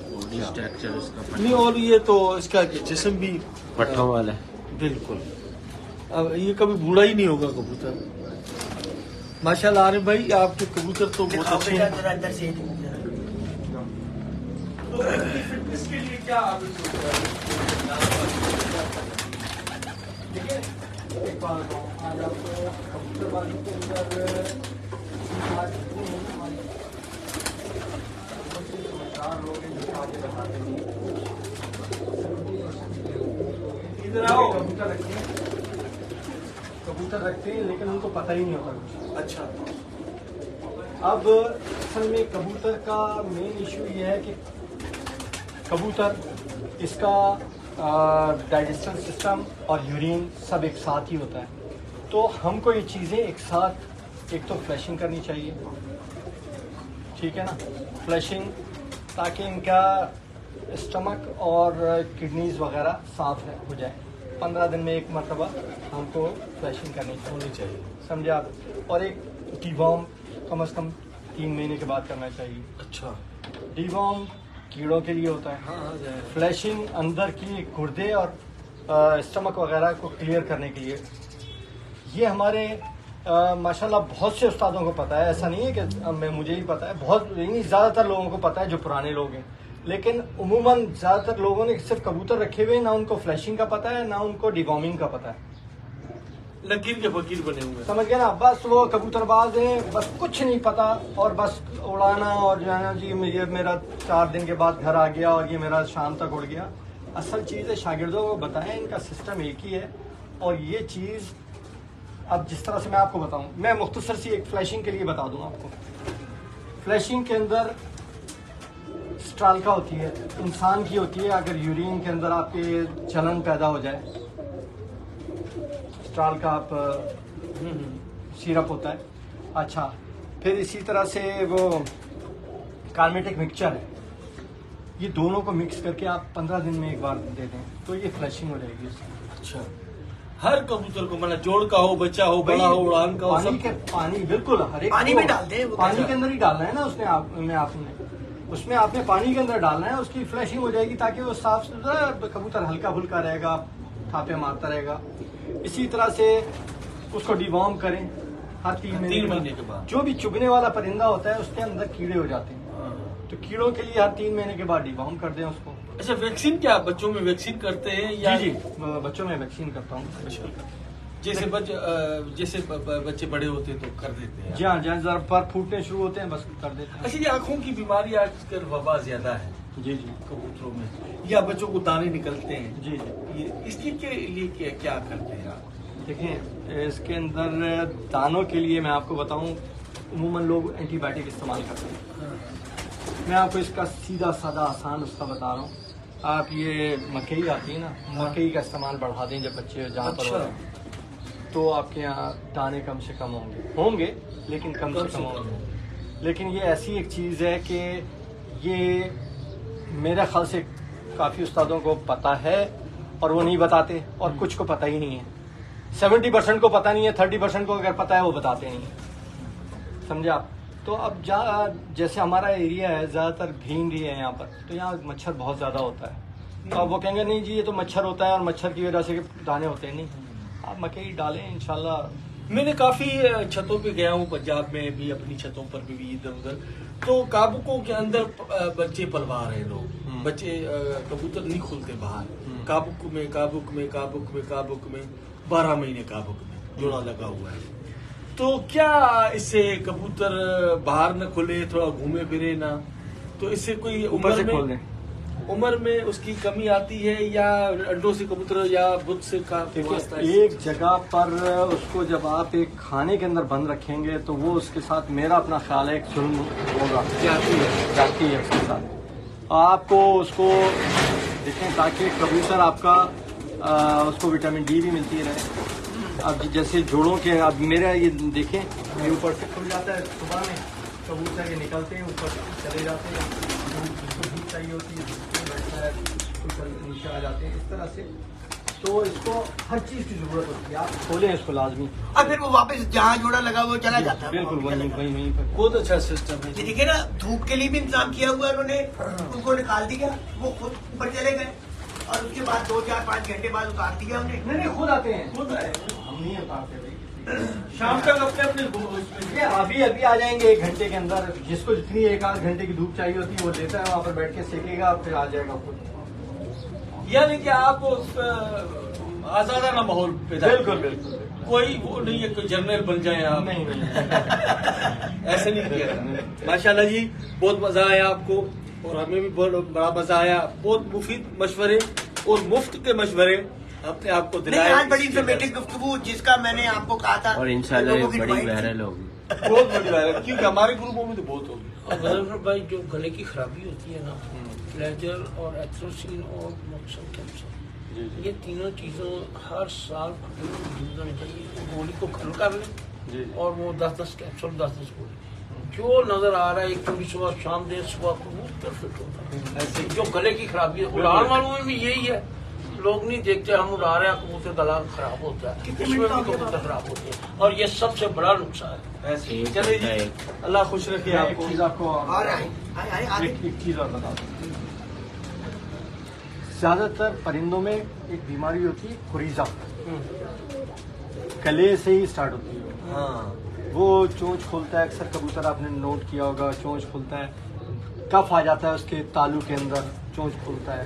बॉडी स्ट्रक्चर इसका नहीं, और ये तो इसका जिस्म भी पट्ठों वाला है। बिल्कुल। अब ये कभी बूढ़ा ही नहीं होगा कबूतर। माशाल्लाह आरिफ भाई, आपके कबूतर तो बहुत दिखाओ अच्छे बेटा हैं। जरा अंदर से। तो इसके लिए क्या आप देखिए एक बात बताऊं, आज आपको कबूतरबाजी के अंदर समझदार लोग हैं जो आगे बताते नहीं। इधर आओ। कबूतर रखते हैं लेकिन उनको पता ही नहीं होता कुछ। अच्छा। अब असल में कबूतर का मेन इशू ये है कि कबूतर इसका डाइजेस्टिव सिस्टम और यूरिन सब एक साथ ही होता है। तो हमको ये चीज़ें एक साथ, एक तो फ्लैशिंग करनी चाहिए, ठीक है ना, फ्लैशिंग, ताकि इनका स्टमक और किडनीज वगैरह साफ हो जाए। 15 दिन में एक मरतबा हमको फ्लैशिंग करनी चाहिए, समझे आप। और एक डीवॉर्म कम से कम 3 महीने के बाद करना चाहिए। अच्छा। डीवॉर्म कीड़ों के लिए होता है। हाँ, फ्लैशिंग अंदर की गुर्दे और स्टमक वगैरह को क्लियर करने के लिए। ये हमारे माशाल्लाह बहुत से उस्तादों को पता है, ऐसा नहीं है कि मुझे ही पता है, बहुत नहीं, ज़्यादातर लोगों को पता है जो पुराने लोग हैं। लेकिन उमूमन ज़्यादातर लोगों ने सिर्फ कबूतर रखे हुए, ना उनको फ्लैशिंग का पता है ना उनको डिवॉर्मिंग का पता है। लकीर के फकीर बने हुए हैं। समझ गए ना, बस वो कबूतरबाज हैं, बस कुछ नहीं पता और बस उड़ाना और जो है ना जी ये मेरा 4 दिन के बाद घर आ गया और ये मेरा शाम तक उड़ गया। असल चीज़ है शागिर्दों को बताएं, इनका सिस्टम एक ही है। और ये चीज़ अब जिस तरह से मैं आपको बताऊं, मैं मुख्तसर सी एक फ्लैशिंग के लिए बता दूं आपको। फ्लैशिंग के अंदर स्ट्रालका होती है, इंसान की होती है। अगर यूरिन के अंदर आपके चलन पैदा हो जाए, स्ट्राल का आप सिरप होता है। अच्छा, फिर इसी तरह से वो कार्मेटिक मिक्सचर है, ये दोनों को मिक्स करके आप 15 दिन में एक बार दे दें तो ये फ्लैशिंग हो जाएगी इसकी। अच्छा। हर कबूतर को मतलब जोड़ का हो, बच्चा हो, बड़ा हो, उड़ान का हो, पानी बिल्कुल हर एक पानी में डाल दें, पानी के अंदर ही डालना है ना उसमें उसमें आपने पानी के अंदर डालना है, उसकी फ्लैशिंग हो जाएगी ताकि वो साफ सुथरा कबूतर हल्का फुल्का रहेगा, थापे मारता रहेगा। इसी तरह से उसको डिवॉर्म करें हर 3 महीने के बाद। जो भी चुभने वाला परिंदा होता है उसके अंदर कीड़े हो जाते हैं, तो कीड़ों के लिए हर 3 महीने के बाद डिवॉर्म कर दें उसको। अच्छा, वैक्सीन क्या बच्चों में वैक्सीन करते हैं या? जी बच्चों में वैक्सीन करता हूँ। जैसे बच्चे बड़े होते हैं तो कर देते हैं। जी हाँ, जरा पर फूटने शुरू होते हैं बस कर देते हैं। अच्छा, ये आंखों की बीमारी आजकल वबा ज्यादा है जी कबूतरों में, या बच्चों को दाने निकलते हैं जी। ये इसके लिए क्या करते हैं आप? देखिए, इसके अंदर दानों के लिए मैं आपको बताऊं, उमूमन लोग एंटीबायोटिक इस्तेमाल करते हैं। मैं आपको इसका सीधा साधा आसान उसका बता रहा हूँ। आप ये मकई आती है ना, मकई का इस्तेमाल बढ़ा दें जब बच्चे जहाँ पर हो रहे हैं, तो आपके यहाँ दाने कम से कम होंगे लेकिन कम से कम होंगे। लेकिन ये ऐसी एक चीज़ है कि ये मेरे ख्याल से काफ़ी उस्तादों को पता है और वो नहीं बताते, और कुछ को पता ही नहीं है। 70% को पता नहीं है, 30% को अगर पता है वो बताते नहीं है, समझे आप। तो अब जैसे हमारा एरिया है ज़्यादातर भीड़ ही है यहाँ पर, तो यहाँ मच्छर बहुत ज़्यादा होता है। तो अब वो कहेंगे नहीं जी ये तो मच्छर होता है और मच्छर की वजह से दाने होते हैं। नहीं, आप मकई डालें इंशाल्लाह। मैंने काफी छतों पे गया हूँ, पंजाब में भी, अपनी छतों पर भी इधर उधर, तो काबुकों के अंदर बच्चे पलवा रहे लोग, बच्चे कबूतर नहीं खुलते बाहर। काबुक में 12 महीने काबुक में जोड़ा लगा हुआ है। तो क्या इससे कबूतर बाहर न खुले, थोड़ा घूमे फिरे ना, तो इससे कोई उम्र में उसकी कमी आती है या अंडों से कबूतर या बुत से का वास्ता है? एक जगह पर उसको जब आप एक खाने के अंदर बंद रखेंगे तो वो उसके साथ, मेरा अपना ख्याल है, एक जुल्म होगा, जाती है उसके साथ। आपको उसको देखें, ताकि कबूतर आपका उसको विटामिन डी भी मिलती रहे। अब जैसे जोड़ों के, अब मेरा ये देखें, ये ऊपर से खुल जाता है सुबह में, कबूतर ये निकलते हैं ऊपर चले जाते हैं, जिसको धूप चाहिए होती है बैठता है, ऊपर नीचे आ जाते हैं इस तरह से। तो इसको हर चीज़ की ज़रूरत होती है, आप खोलें इसको लाजमी, और फिर वो वापस जहाँ जोड़ा लगा वो चला जाता है। बिल्कुल वहीं पर। बहुत अच्छा सिस्टम है। ये देखिए ना, धूप के लिए भी इंतजाम किया हुआ है उन्होंने, उनको निकाल दिया, वो खुद ऊपर चले गए और उसके बाद 2, 4, 5 घंटे बाद उतार दिया उन्हें। नहीं खुद आते हैं, खुद आए। हम नहीं उतारते भाई। शाम तक अपने अपने ये अभी आ जाएंगे 1 घंटे के अंदर, जिसको जितनी 1-8 घंटे की धूप चाहिए होती है वो लेता है, वहाँ पर बैठ के सेकेगा, फिर आ जाएगा खुद। यानी कि आप आजादाना माहौल पैदा बिल्कुल बिल्कुल। कोई वो नहीं है कोई जर्नल बन जाए आप, नहीं ऐसे नहीं किया। माशाल्लाह जी, बहुत मजा आया आपको और हमें भी बहुत बड़ा मजा आया। बहुत मुफीद मशवरे और मुफ्त के मशवरे अपने आप को नहीं, दिलाए। आज बड़ी इंफॉर्मेटिव गुफ्तगू, जिसका मैंने आपको कहा था, और इंशाल्लाह लोगों की बड़ी डिमांड थी। वायरल होगी। बहुत बड़ी बात है, क्योंकि हमारे ग्रुपों में तो बहुत होगी। और गजनफर भाई, जो गले की खराबी होती है ना, फ्लैजर और एथ्रोसिन और मॉक्सल कैंसर, ये तीनों चीज़ों हर साल यूज होनी चाहिए। गोली को खल कर लें और वो 10-10 कैप्सूल 10-10 गोली जो नजर आ रहा है, एक पूरी सुबह शाम देर सुबह को वो परफेक्ट होता है। जो गले की खराबी है, उड़ान वालों में भी यही है, लोग नहीं देखते, हम उड़ा रहे हैं कबूतर गला खराब होता है, इसमें भी कबूतर खराब होते हैं और ये सबसे बड़ा नुकसान है। ऐसे चलिए जी, अल्लाह खुश रखे एक आपको। चीज़ आपको और आए आगे। एक चीज़ और बता दूं, ज्यादातर परिंदों में एक बीमारी होती है खुरीजा, गले से ही स्टार्ट होती है। हाँ, वो चोंच खोलता है, अक्सर कबूतर आपने नोट किया होगा, चोंच खोलता है, कफ आ जाता है उसके तालू के अंदर, चोंच खोलता है,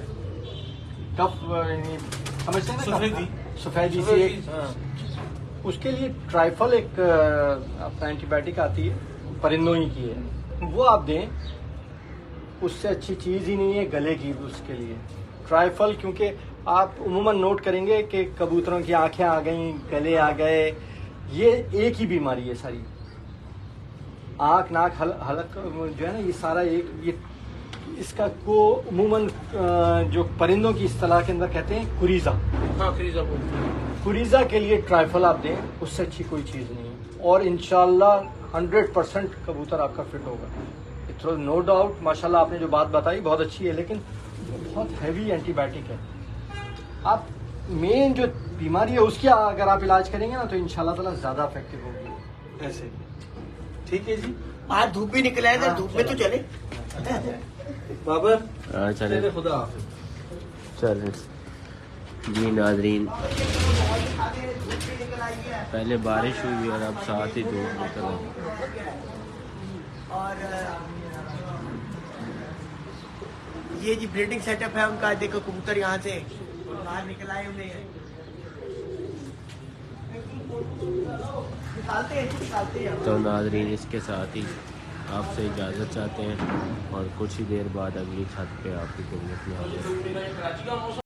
कफ यानी समझते हैं ना, सफेदी। सफेदी से एक, हाँ। उसके लिए ट्राइफल एक अपना एंटीबायोटिक आती है, परिंदों ही की है, वो आप दें, उससे अच्छी चीज़ ही नहीं है गले की उसके लिए ट्राइफल। क्योंकि आप उमूमन नोट करेंगे कि कबूतरों की आंखें आ गई, गले आ गए, ये एक ही बीमारी है सारी, आँख नाक हलक जो है ना, ये सारा एक, ये इसका को उमूमन जो परिंदों की इस्तिलाह के अंदर कहते हैं कुरीजा। हाँ, खरीजा बोलते हैं। कुरीजा के लिए ट्राइफल आप दें, उससे अच्छी कोई चीज़ नहीं है, और इंशाल्लाह 100% कबूतर आपका फिट होगा। इट्स नो डाउट, माशाल्लाह आपने जो बात बताई बहुत अच्छी है, लेकिन बहुत हैवी एंटीबायोटिक है। आप मेन जो बीमारी है उसकी अगर आप इलाज करेंगे ना, तो इंशाल्लाह ताला ज़्यादा इफेक्टिव होगी। ऐसे ठीक है जी। आज धूप भी निकला है, धूप में तो चले। बाबर, चले चले, खुदा हाफिज। चले जी नाजरीन, पहले बारिश हुई और अब साथ ही धूप निकल आई। और ये जी ब्रीडिंग सेटअप है उनका, देखो कबूतर यहाँ से बाहर निकल आए हुए हैं, निकालते हैं। तो नाजरीन, इसके साथ ही आपसे इजाज़त चाहते हैं और कुछ ही देर बाद अगली छत पे आपकी खिदमत में हाजिर।